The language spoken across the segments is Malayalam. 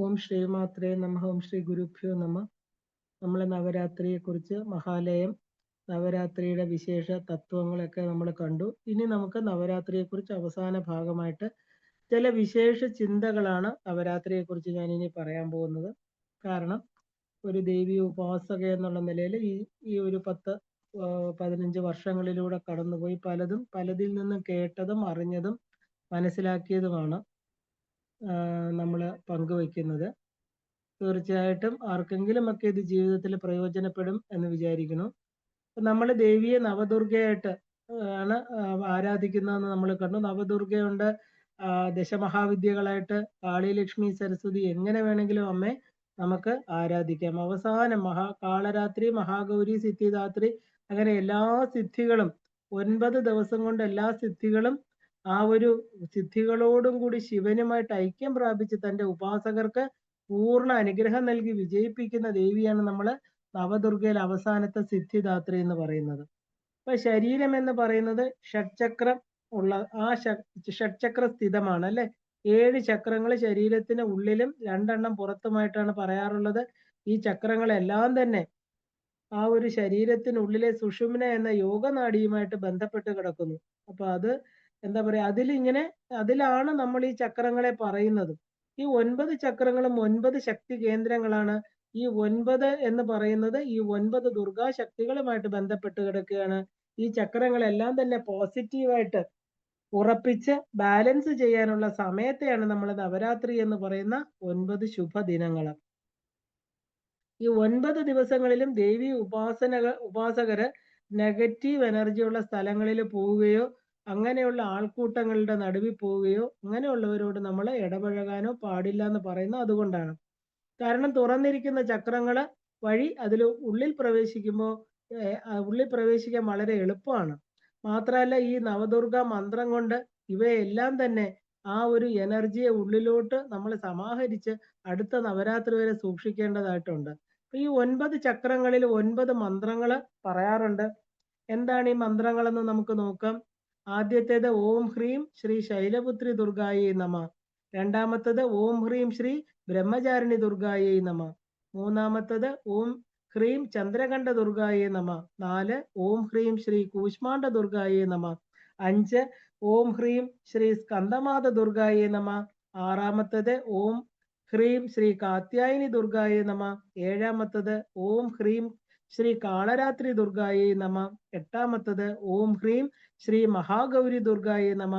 ഓം ശ്രീമാത്രേ നമഃ. ഓം ശ്രീ ഗുരുഭ്യോ നമഃ. നമ്മൾ നവരാത്രിയെക്കുറിച്ച് മഹാലയം നവരാത്രിയുടെ വിശേഷ തത്വങ്ങളൊക്കെ നമ്മൾ കണ്ടു. ഇനി നമുക്ക് നവരാത്രിയെക്കുറിച്ച് അവസാന ഭാഗമായിട്ട് ചില വിശേഷ ചിന്തകളാണ് നവരാത്രിയെക്കുറിച്ച് ഞാൻ ഇനി പറയാൻ പോകുന്നത്. കാരണം ഒരു ദേവി ഉപാസക എന്നുള്ള നിലയിൽ ഈ ഒരു 10-15 വർഷങ്ങളിലൂടെ കടന്നുപോയി പലതിൽ നിന്നും കേട്ടതും അറിഞ്ഞതും മനസ്സിലാക്കിയതുമാണ് നമ്മൾ പങ്കുവയ്ക്കുന്നത്. തീർച്ചയായിട്ടും ആർക്കെങ്കിലും ഒക്കെ ഇത് ജീവിതത്തിൽ പ്രയോജനപ്പെടും എന്ന് വിചാരിക്കുന്നു. നമ്മൾ ദേവിയെ നവദുർഗയായിട്ട് ആണ് ആരാധിക്കുന്നതെന്ന് നമ്മൾ കണ്ടു. നവദുർഗയുണ്ട്, ദശമഹാവിദ്യകളായിട്ട് കാളി, ലക്ഷ്മി, സരസ്വതി, എങ്ങനെ വേണമെങ്കിലും അമ്മയെ നമുക്ക് ആരാധിക്കാം. അവസാനം കാളരാത്രി, മഹാഗൗരി, സിദ്ധിദാത്രി, അങ്ങനെ എല്ലാ സിദ്ധികളും 9 ദിവസം കൊണ്ട് എല്ലാ സിദ്ധികളും ആ ഒരു സിദ്ധികളോടും കൂടി ശിവനുമായിട്ട് ഐക്യം പ്രാപിച്ച് തന്റെ ഉപാസകർക്ക് പൂർണ്ണ അനുഗ്രഹം നൽകി വിജയിപ്പിക്കുന്ന ദേവിയാണ് നമ്മൾ നവദുർഗയിൽ അവസാനത്തെ സിദ്ധിദാത്രി എന്ന് പറയുന്നത്. അപ്പൊ ശരീരം എന്ന് പറയുന്നത് ഷഡ്ചക്രം ഉള്ള ഷഡ്ചക്ര സ്ഥിതമാണ് അല്ലെ. 7 ചക്രങ്ങൾ ശരീരത്തിന് ഉള്ളിലും 2 പുറത്തുമായിട്ടാണ് പറയാറുള്ളത്. ഈ ചക്രങ്ങളെല്ലാം തന്നെ ആ ഒരു ശരീരത്തിനുള്ളിലെ സുഷുമ്ന എന്ന യോഗനാഡിയുമായിട്ട് ബന്ധപ്പെട്ട് കിടക്കുന്നു. അപ്പൊ അത് എന്താ പറയാ, അതിലാണ് നമ്മൾ ഈ ചക്രങ്ങളെ പറയുന്നത്. ഈ 9 ചക്രങ്ങളും 9 ശക്തി കേന്ദ്രങ്ങളാണ്. ഈ 9 എന്ന് പറയുന്നത് ഈ 9 ദുർഗാ ശക്തികളുമായിട്ട് ബന്ധപ്പെട്ട് കിടക്കുകയാണ്. ഈ ചക്രങ്ങളെല്ലാം തന്നെ പോസിറ്റീവായിട്ട് ഉറപ്പിച്ച് ബാലൻസ് ചെയ്യാനുള്ള സമയത്തെയാണ് നമ്മൾ നവരാത്രി എന്ന് പറയുന്ന 9 ശുഭദിനങ്ങൾ. ഈ 9 ദിവസങ്ങളിലും ദേവി ഉപാസകര് നെഗറ്റീവ് എനർജിയുള്ള സ്ഥലങ്ങളിൽ പോവുകയോ അങ്ങനെയുള്ള ആൾക്കൂട്ടങ്ങളുടെ നടുവിൽ പോവുകയോ അങ്ങനെയുള്ളവരോട് നമ്മൾ ഇടപഴകാനോ പാടില്ല എന്ന് പറയുന്നത് അതുകൊണ്ടാണ്. കാരണം തുറന്നിരിക്കുന്ന ചക്രങ്ങള് വഴി അതിൽ ഉള്ളിൽ പ്രവേശിക്കാൻ വളരെ എളുപ്പമാണ്. മാത്രമല്ല ഈ നവദുർഗ മന്ത്രം കൊണ്ട് ഇവയെല്ലാം തന്നെ ആ ഒരു എനർജിയെ ഉള്ളിലോട്ട് നമ്മൾ സമാഹരിച്ച് അടുത്ത നവരാത്രി വരെ സൂക്ഷിക്കേണ്ടതായിട്ടുണ്ട്. ഈ 9 ചക്രങ്ങളിൽ 9 മന്ത്രങ്ങൾ പറയാറുണ്ട്. എന്താണ് ഈ മന്ത്രങ്ങളെന്ന് നമുക്ക് നോക്കാം. ആദ്യത്തേത് ഓം ഹ്രീം ശ്രീ ശൈലപുത്രി ദുർഗായേ നമ. രണ്ടാമത്തത് ഓം ഹ്രീം ശ്രീ ബ്രഹ്മചാരിണി ദുർഗായേ നമ. മൂന്നാമത്തത് ഓം ഹ്രീം ചന്ദ്രകണ്ഠ ദുർഗായേ നമ. 4 ഓം ഹ്രീം ശ്രീ കൂഷ്മാണ്ഡ ദുർഗായേ നമ. 5 ഓം ഹ്രീം ശ്രീ സ്കന്ദമാത ദുർഗായേ നമ. 6 ഓം ഹ്രീം ശ്രീ കാത്യായനി ദുർഗായേ നമ. 7 ഓം ഹ്രീം ശ്രീ കാളരാത്രി ദുർഗായേ നമ. 8 ഓം ഹ്രീം ശ്രീ മഹാഗൗരി ദുർഗായേ നമ.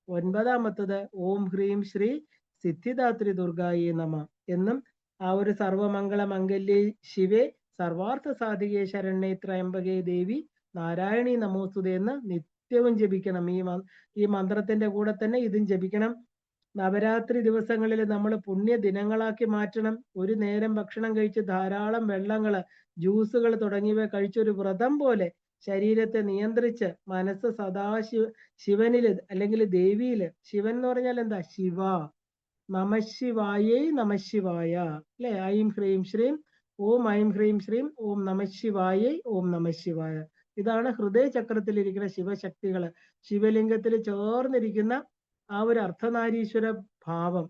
9 ഓം ഹ്രീം ശ്രീ സിദ്ധിദാത്രി ദുർഗായേ നമ എന്നും ആ ഒരു സർവമംഗള മംഗല്യേ ശിവേ സർവാർത്ഥ സാധികേ ശരണ്യേ ത്രയംബകേ ദേവി നാരായണി നമോസ്തുതേ എന്ന് നിത്യവും ജപിക്കണം. ഈ മന്ത്രത്തിന്റെ കൂടെ തന്നെ ഇതും ജപിക്കണം. നവരാത്രി ദിവസങ്ങളിൽ നമ്മൾ പുണ്യ ദിനങ്ങളാക്കി മാറ്റണം. ഒരു നേരം ഭക്ഷണം കഴിച്ച് ധാരാളം വെള്ളങ്ങള്, ജ്യൂസുകൾ തുടങ്ങിയവ കഴിച്ചൊരു വ്രതം പോലെ ശരീരത്തെ നിയന്ത്രിച്ച് മനസ്സ് ശിവനില് അല്ലെങ്കിൽ ദേവിയില്, ശിവൻ എന്ന് പറഞ്ഞാൽ എന്താ, ശിവ, നമശിവായേ നമശിവായ അല്ലെ. ഐം ഹ്രീം ശ്രീം ഓം ഐം ഹ്രീം ശ്രീം ഓം നമശിവായേ ഓം നമശിവായ. ഇതാണ് ഹൃദയ ചക്രത്തിലിരിക്കുന്ന ശിവശക്തികള്. ശിവലിംഗത്തിൽ ചേർന്നിരിക്കുന്ന ആ ഒരു അർദ്ധനാരീശ്വര ഭാവം.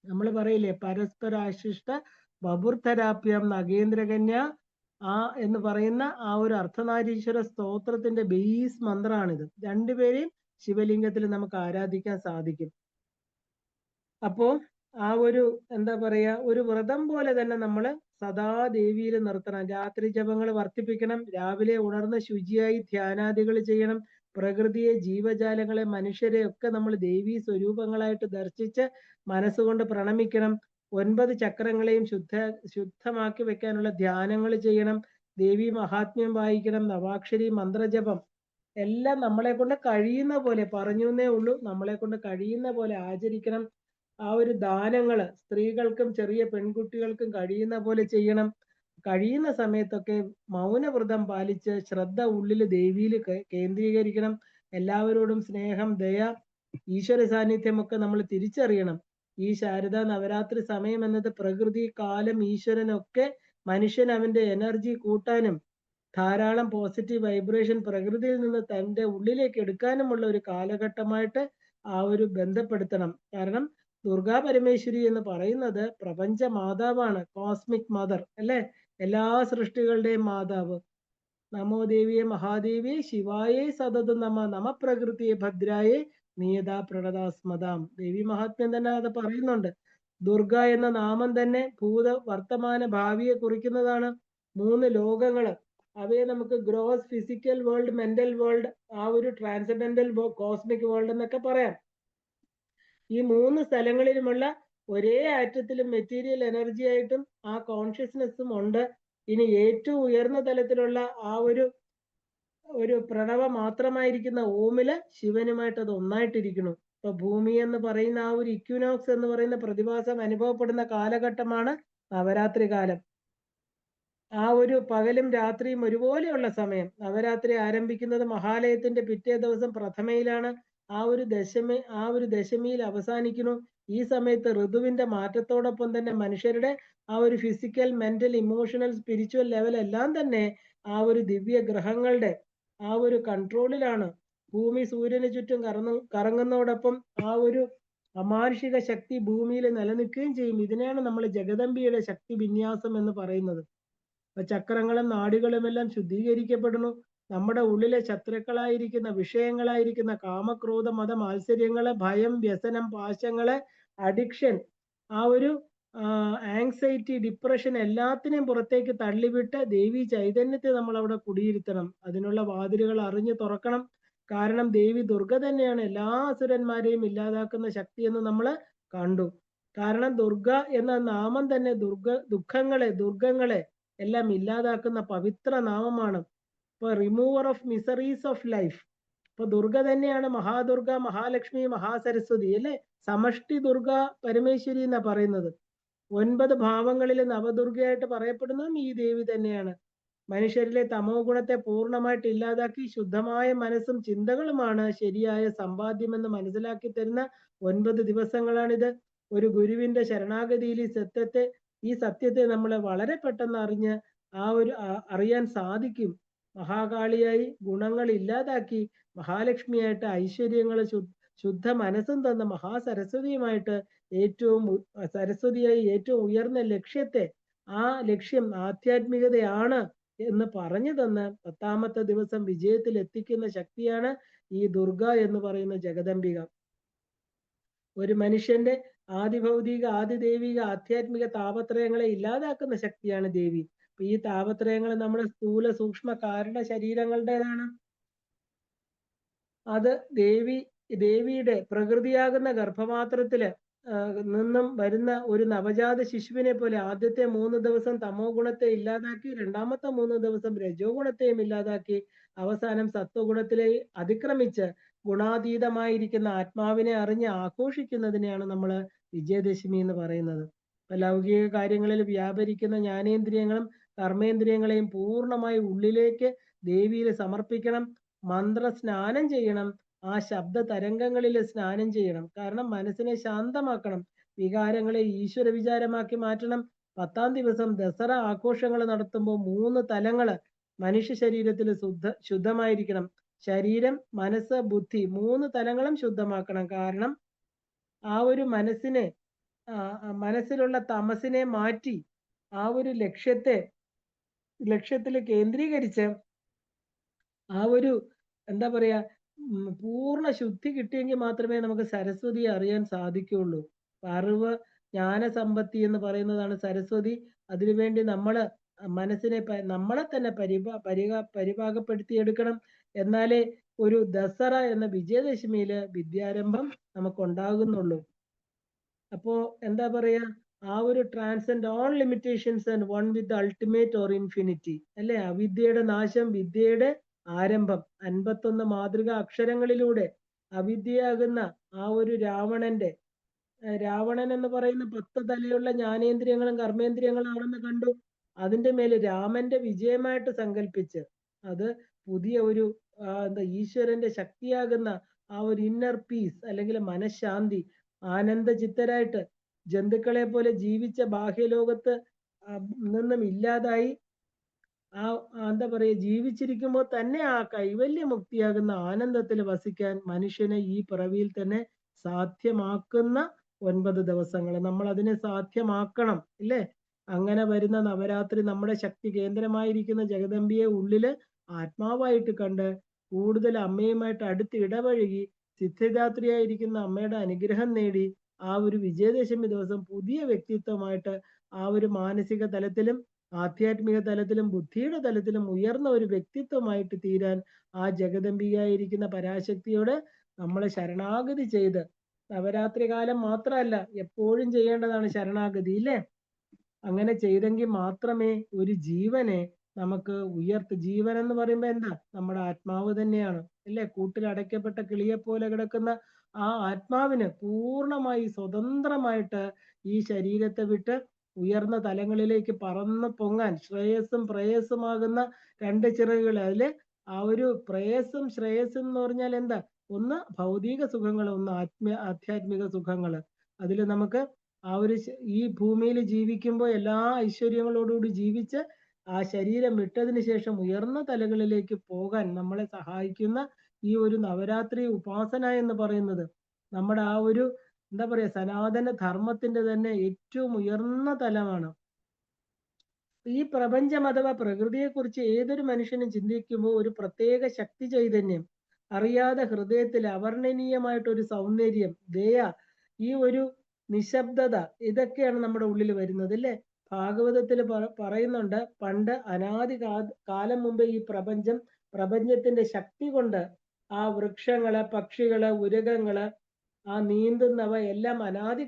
നമ്മൾ പറയില്ലേ പരസ്പരാശിഷ്ട ബഭുർധരാപ്യം നഗേന്ദ്രകന്യ എന്ന് പറയുന്ന ആ ഒരു അർദ്ധനാരീശ്വര സ്തോത്രത്തിന്റെ ബേസ് മന്ത്രമാണിത്. രണ്ടുപേരെയും ശിവലിംഗത്തിൽ നമുക്ക് ആരാധിക്കാൻ സാധിക്കും. അപ്പോ ആ ഒരു എന്താ പറയാ, ഒരു വ്രതം പോലെ തന്നെ നമ്മൾ സദാ ദേവിയിൽ നിർത്തണം. രാത്രി ജപങ്ങൾ വർദ്ധിപ്പിക്കണം. രാവിലെ ഉണർന്ന് ശുചിയായി ധ്യാനാദികൾ ചെയ്യണം. പ്രകൃതിയെ, ജീവജാലങ്ങളെ, മനുഷ്യരെ ഒക്കെ നമ്മൾ ദേവീ സ്വരൂപങ്ങളായിട്ട് ദർശിച്ച് മനസ്സുകൊണ്ട് പ്രണമിക്കണം. 9 ചക്രങ്ങളെയും ശുദ്ധമാക്കി വെക്കാനുള്ള ധ്യാനങ്ങൾ ചെയ്യണം. ദേവി മഹാത്മ്യം വായിക്കണം. നവാക്ഷരി മന്ത്രജപം എല്ലാം നമ്മളെ കൊണ്ട് കഴിയുന്ന പോലെ, പറഞ്ഞു എന്നേ ഉള്ളൂ, നമ്മളെ കൊണ്ട് കഴിയുന്ന പോലെ ആചരിക്കണം. ആ ഒരു ദാനങ്ങള് സ്ത്രീകൾക്കും ചെറിയ പെൺകുട്ടികൾക്കും കഴിയുന്ന പോലെ ചെയ്യണം. കഴിയുന്ന സമയത്തൊക്കെ മൗനവ്രതം പാലിച്ച് ശ്രദ്ധ ഉള്ളില് ദേവിയിൽ കേന്ദ്രീകരിക്കണം. എല്ലാവരോടും സ്നേഹം, ദയ, ഈശ്വര സാന്നിധ്യമൊക്കെ നമ്മൾ തിരിച്ചറിയണം. ഈ ശാരദാ നവരാത്രി സമയം എന്നത് പ്രകൃതി, കാലം, ഈശ്വരനൊക്കെ മനുഷ്യൻ അവന്റെ എനർജി കൂട്ടാനും ധാരാളം പോസിറ്റീവ് വൈബ്രേഷൻ പ്രകൃതിയിൽ നിന്ന് തന്റെ ഉള്ളിലേക്ക് എടുക്കാനുമുള്ള ഒരു കാലഘട്ടമായിട്ട് ആ ഒരു ബന്ധപ്പെടുത്തണം. കാരണം ദുർഗാ പരമേശ്വരി എന്ന് പറയുന്നത് പ്രപഞ്ച മാതാവാണ്, കോസ്മിക് മദർ അല്ലെ, എല്ലാ സൃഷ്ടികളുടെയും മാതാവ്. നമോ ദേവിയെ മഹാദേവിയെ ശിവായേ സതതം നമ പ്രകൃതിയെ ഭദ്രായേ നിയതാ പ്രണതാസ്മതാം. ദേവി മഹാത്മ്യം തന്നെ അത് പറയുന്നുണ്ട്. ദുർഗ എന്ന നാമം തന്നെ ഭൂത വർത്തമാന ഭാവിയെ കുറിക്കുന്നതാണ്. 3 ലോകങ്ങള്, അവയെ നമുക്ക് gross physical world, mental world, ആ ഒരു ട്രാൻസെൻഡന്റൽ കോസ്മിക് വേൾഡ് എന്നൊക്കെ പറയാം. ഈ 3 സ്ഥലങ്ങളിലുമുള്ള ഒരേ ആറ്റത്തിലും മെറ്റീരിയൽ എനർജി ആയിട്ടും ആ കോൺഷ്യസ്നെസ്സും ഉണ്ട്. ഇനി ഏറ്റവും ഉയർന്ന തലത്തിലുള്ള ആ ഒരു പ്രണവം മാത്രമായിരിക്കുന്ന ഓമില് ശിവനുമായിട്ട് അത് ഒന്നായിട്ടിരിക്കുന്നു. ഇപ്പൊ ഭൂമി എന്ന് പറയുന്ന ആ ഒരു ഇക്വിനോക്സ് എന്ന് പറയുന്ന പ്രതിഭാസം അനുഭവപ്പെടുന്ന കാലഘട്ടമാണ് നവരാത്രി കാലം. ആ ഒരു പകലും രാത്രിയും ഒരുപോലെയുള്ള സമയം. നവരാത്രി ആരംഭിക്കുന്നത് മഹാലയത്തിന്റെ പിറ്റേ ദിവസം പ്രഥമയിലാണ്. ആ ഒരു ദശമിയിൽ അവസാനിക്കുന്നു. ഈ സമയത്ത് ഋതുവിന്റെ മാറ്റത്തോടൊപ്പം തന്നെ മനുഷ്യരുടെ ആ ഒരു physical, mental, emotional, spiritual level എല്ലാം തന്നെ ആ ഒരു ദിവ്യ ഗ്രഹങ്ങളുടെ ആ ഒരു കൺട്രോളിലാണ്. ഭൂമി സൂര്യന് ചുറ്റും കറങ്ങുന്നതോടൊപ്പം ആ ഒരു അമാനുഷിക ശക്തി ഭൂമിയിൽ നിലനിൽക്കുകയും ചെയ്യും. ഇതിനെയാണ് നമ്മൾ ജഗദംബിയുടെ ശക്തി വിന്യാസം എന്ന് പറയുന്നത്. ചക്രങ്ങളും നാഡികളും എല്ലാം ശുദ്ധീകരിക്കപ്പെടുന്നു. നമ്മുടെ ഉള്ളിലെ ശത്രുക്കളായിരിക്കുന്ന വിഷയങ്ങളായിരിക്കുന്ന കാമക്രോധ മത മാത്സര്യങ്ങള്, ഭയം, വ്യസനം, പാശങ്ങള്, അഡിക്ഷൻ, ആ ഒരു ആങ്സൈറ്റി, ഡിപ്രഷൻ എല്ലാത്തിനെയും പുറത്തേക്ക് തള്ളിവിട്ട് ദേവി ചൈതന്യത്തെ നമ്മൾ അവിടെ കുടിയിരുത്തണം. അതിനുള്ള വാതിലുകൾ അറിഞ്ഞു തുറക്കണം. കാരണം ദേവി ദുർഗ തന്നെയാണ് എല്ലാ അസുരന്മാരെയും ഇല്ലാതാക്കുന്ന ശക്തി എന്ന് നമ്മൾ കണ്ടു. കാരണം ദുർഗ എന്ന നാമം തന്നെ ദുർഗങ്ങളെ എല്ലാം ഇല്ലാതാക്കുന്ന പവിത്ര നാമമാണ്. ഇപ്പൊ remover of miseries of life. ഇപ്പൊ ദുർഗ തന്നെയാണ് മഹാദുർഗ, മഹാലക്ഷ്മി, മഹാസരസ്വതി അല്ലെ. സമഷ്ടി ദുർഗ പരമേശ്വരി എന്നാ പറയുന്നത്. 9 ഭാവങ്ങളിൽ നവദുർഗയായിട്ട് പറയപ്പെടുന്നതും ഈ ദേവി തന്നെയാണ്. മനുഷ്യരിലെ തമോ ഗുണത്തെ പൂർണ്ണമായിട്ട് ഇല്ലാതാക്കി ശുദ്ധമായ മനസ്സും ചിന്തകളുമാണ് ശരിയായ സമ്പാദ്യമെന്ന് മനസ്സിലാക്കി തരുന്ന 9 ദിവസങ്ങളാണിത്. ഒരു ഗുരുവിന്റെ ശരണാഗതിയിൽ ഈ സത്യത്തെ നമ്മൾ വളരെ പെട്ടെന്ന് അറിയാൻ സാധിക്കും. മഹാകാളിയായി ഗുണങ്ങൾ ഇല്ലാതാക്കി മഹാലക്ഷ്മിയായിട്ട് ഐശ്വര്യങ്ങൾ ശുദ്ധ മനസ്സും തന്ന മഹാസരസ്വതിയുമായിട്ട് സരസ്വതിയായി ഏറ്റവും ഉയർന്ന ലക്ഷ്യത്തെ, ആ ലക്ഷ്യം ആധ്യാത്മികതയാണ് എന്ന് പറഞ്ഞു തന്ന് 10ാമത്തെ ദിവസം വിജയത്തിൽ എത്തിക്കുന്ന ശക്തിയാണ് ഈ ദുർഗ എന്ന് പറയുന്ന ജഗദംബിക. ഒരു മനുഷ്യന്റെ ആദിഭൗതിക, ആദിദൈവിക, ആധ്യാത്മിക താപത്രയങ്ങളെ ഇല്ലാതാക്കുന്ന ശക്തിയാണ് ദേവി. ഈ താപത്രയങ്ങൾ നമ്മുടെ സ്ഥൂല സൂക്ഷ്മ കാരണ ശരീരങ്ങളുടേതാണ്. അത് ദേവിയുടെ പ്രകൃതിയാകുന്ന ഗർഭപാത്രത്തില് നിന്നും വരുന്ന ഒരു നവജാത ശിശുവിനെ പോലെ ആദ്യത്തെ 3 ദിവസം തമോ ഗുണത്തെ ഇല്ലാതാക്കി, 2ാമത്തെ 3 ദിവസം രജോ ഗുണത്തെയും ഇല്ലാതാക്കി, അവസാനം സത്വഗുണത്തിലെ അതിക്രമിച്ച് ഗുണാതീതമായിരിക്കുന്ന ആത്മാവിനെ അറിഞ്ഞ് ആഘോഷിക്കുന്നതിനെയാണ് നമ്മൾ വിജയദശമി എന്ന് പറയുന്നത്. ലൗകിക കാര്യങ്ങളിൽ വ്യാപരിക്കുന്ന ജ്ഞാനേന്ദ്രിയങ്ങളും കർമ്മേന്ദ്രിയങ്ങളെയും പൂർണ്ണമായി ഉള്ളിലേക്ക് ദേവിയിൽ സമർപ്പിക്കണം. മന്ത്ര സ്നാനം ചെയ്യണം. ആ ശബ്ദ തരംഗങ്ങളിൽ സ്നാനം ചെയ്യണം. കാരണം മനസ്സിനെ ശാന്തമാക്കണം. വികാരങ്ങളെ ഈശ്വര വിചാരമാക്കി മാറ്റണം. 10ാം ദിവസം ദസറ ആഘോഷങ്ങൾ നടത്തുമ്പോൾ 3 തലങ്ങള് മനുഷ്യ ശരീരത്തിൽ ശുദ്ധമായിരിക്കണം. ശരീരം, മനസ്സ്, ബുദ്ധി 3 തലങ്ങളും ശുദ്ധമാക്കണം. കാരണം ആ ഒരു മനസ്സിലുള്ള തമസിനെ മാറ്റി ആ ഒരു ലക്ഷ്യത്തിൽ കേന്ദ്രീകരിച്ച് ആ ഒരു എന്താ പറയാ പൂർണ്ണ ശുദ്ധി കിട്ടിയെങ്കിൽ മാത്രമേ നമുക്ക് സരസ്വതിയെ അറിയാൻ സാധിക്കുകയുള്ളൂ. അറിവ്, ജ്ഞാനസമ്പത്തി എന്ന് പറയുന്നതാണ് സരസ്വതി. അതിനുവേണ്ടി നമ്മളെ തന്നെ പരിപാകപ്പെടുത്തിയെടുക്കണം. എന്നാലേ ഒരു ദസറ എന്ന വിജയദശമിയില് വിദ്യാരംഭം നമുക്കുണ്ടാകുന്നുള്ളൂ. അപ്പോ എന്താ പറയാ, ആ ഒരു transcend all limitations and one with ultimate or infinity അല്ലെ. അവിദ്യയുടെ നാശം, വിദ്യയുടെ ആരംഭം. 51 മാതൃക അക്ഷരങ്ങളിലൂടെ അവിദ്യയാകുന്ന ആ ഒരു രാവണൻ എന്ന് പറയുന്ന 10 തലയുള്ള ജ്ഞാനേന്ദ്രിയങ്ങളും കർമ്മേന്ദ്രിയങ്ങളും ആണെന്ന് കണ്ടു. അതിന്റെ മേല് രാമന്റെ വിജയമായിട്ട് സങ്കല്പിച്ച് അത് പുതിയ ഒരു ഈശ്വരന്റെ ശക്തിയാകുന്ന ആ ഒരു ഇന്നർ പീസ് അല്ലെങ്കിൽ മനഃശാന്തി, ആനന്ദചിത്തരായിട്ട് ജന്തുക്കളെ പോലെ ജീവിച്ച ബാഹ്യലോകത്ത് നിന്നും ഇല്ലാതായി എന്താ പറയുക, ജീവിച്ചിരിക്കുമ്പോൾ തന്നെ ആ കൈവല്യ മുക്തിയാകുന്ന ആനന്ദത്തിൽ വസിക്കാൻ മനുഷ്യനെ ഈ പിറവിയിൽ തന്നെ സാധ്യമാക്കുന്ന 9 ദിവസങ്ങൾ നമ്മൾ അതിനെ സാധ്യമാക്കണം ഇല്ലേ? അങ്ങനെ വരുന്ന നവരാത്രി നമ്മുടെ ശക്തി കേന്ദ്രമായിരിക്കുന്ന ജഗദമ്പിയെ ഉള്ളില് ആത്മാവായിട്ട് കണ്ട് കൂടുതൽ അമ്മയുമായിട്ട് അടുത്ത് ഇടപഴകി സിദ്ധിദാത്രിയായിരിക്കുന്ന അമ്മയുടെ അനുഗ്രഹം നേടി ആ ഒരു വിജയദശമി ദിവസം പുതിയ വ്യക്തിത്വമായിട്ട് ആ ഒരു മാനസിക തലത്തിലും ആധ്യാത്മിക തലത്തിലും ബുദ്ധിയുടെ തലത്തിലും ഉയർന്ന ഒരു വ്യക്തിത്വമായിട്ട് തീരാൻ ആ ജഗദമ്പികയായിരിക്കുന്ന പരാശക്തിയോട് നമ്മൾ ശരണാഗതി ചെയ്ത് നവരാത്രി കാലം മാത്രമല്ല എപ്പോഴും ചെയ്യേണ്ടതാണ് ശരണാഗതി ഇല്ലേ? അങ്ങനെ ചെയ്തെങ്കിൽ മാത്രമേ ഒരു ജീവനെ നമുക്ക് ജീവൻ എന്ന് പറയുമ്പോൾ എന്താ? നമ്മുടെ ആത്മാവ് തന്നെയാണ് അല്ലേ? കൂട്ടിൽ അടയ്ക്കപ്പെട്ട കിളിയെ പോലെ കിടക്കുന്ന ആ ആത്മാവിന് പൂർണ്ണമായി സ്വതന്ത്രമായിട്ട് ഈ ശരീരത്തെ വിട്ട് ഉയർന്ന തലങ്ങളിലേക്ക് പറന്ന് പൊങ്ങാൻ ശ്രേയസ്സും പ്രേയസ്സുമാകുന്ന രണ്ട് ചിറകുകൾ. അതില് ആ ഒരു പ്രേയസ്സും ശ്രേയസ്സും എന്ന് പറഞ്ഞാൽ എന്താ? ഒന്ന് ഭൗതിക സുഖങ്ങൾ, ഒന്ന് ആധ്യാത്മിക സുഖങ്ങൾ. അതിൽ നമുക്ക് ആ ഒരു ഈ ഭൂമിയിൽ ജീവിക്കുമ്പോൾ എല്ലാ ഐശ്വര്യങ്ങളോടുകൂടി ജീവിച്ച് ആ ശരീരം വിട്ടതിന് ശേഷം ഉയർന്ന തലങ്ങളിലേക്ക് പോകാൻ നമ്മളെ സഹായിക്കുന്ന ഈ ഒരു നവരാത്രി ഉപാസന എന്ന് പറയുന്നത് നമ്മുടെ ആ ഒരു എന്താ പറയാ സനാതന ധർമ്മത്തിന്റെ തന്നെ ഏറ്റവും ഉയർന്ന തലമാണ്. ഈ പ്രപഞ്ചം അഥവാ പ്രകൃതിയെക്കുറിച്ച് ഏതൊരു മനുഷ്യനും ചിന്തിക്കുമ്പോൾ ഒരു പ്രത്യേക ശക്തി ചൈതന്യം, അറിയാതെ ഹൃദയത്തിൽ അവർണ്ണനീയമായിട്ടൊരു സൗന്ദര്യം, ദയ, ഈ ഒരു നിശബ്ദത, ഇതൊക്കെയാണ് നമ്മുടെ ഉള്ളിൽ വരുന്നത് അല്ലേ? ഭാഗവതത്തിൽ പറയുന്നുണ്ട്, പണ്ട് അനാദി കാലം മുമ്പേ ഈ പ്രപഞ്ചത്തിന്റെ ശക്തി കൊണ്ട് ആ വൃക്ഷങ്ങള്, പക്ഷികള്, ഉരകങ്ങള്, ആ നീന്തുന്നവ എല്ലാം അനാദി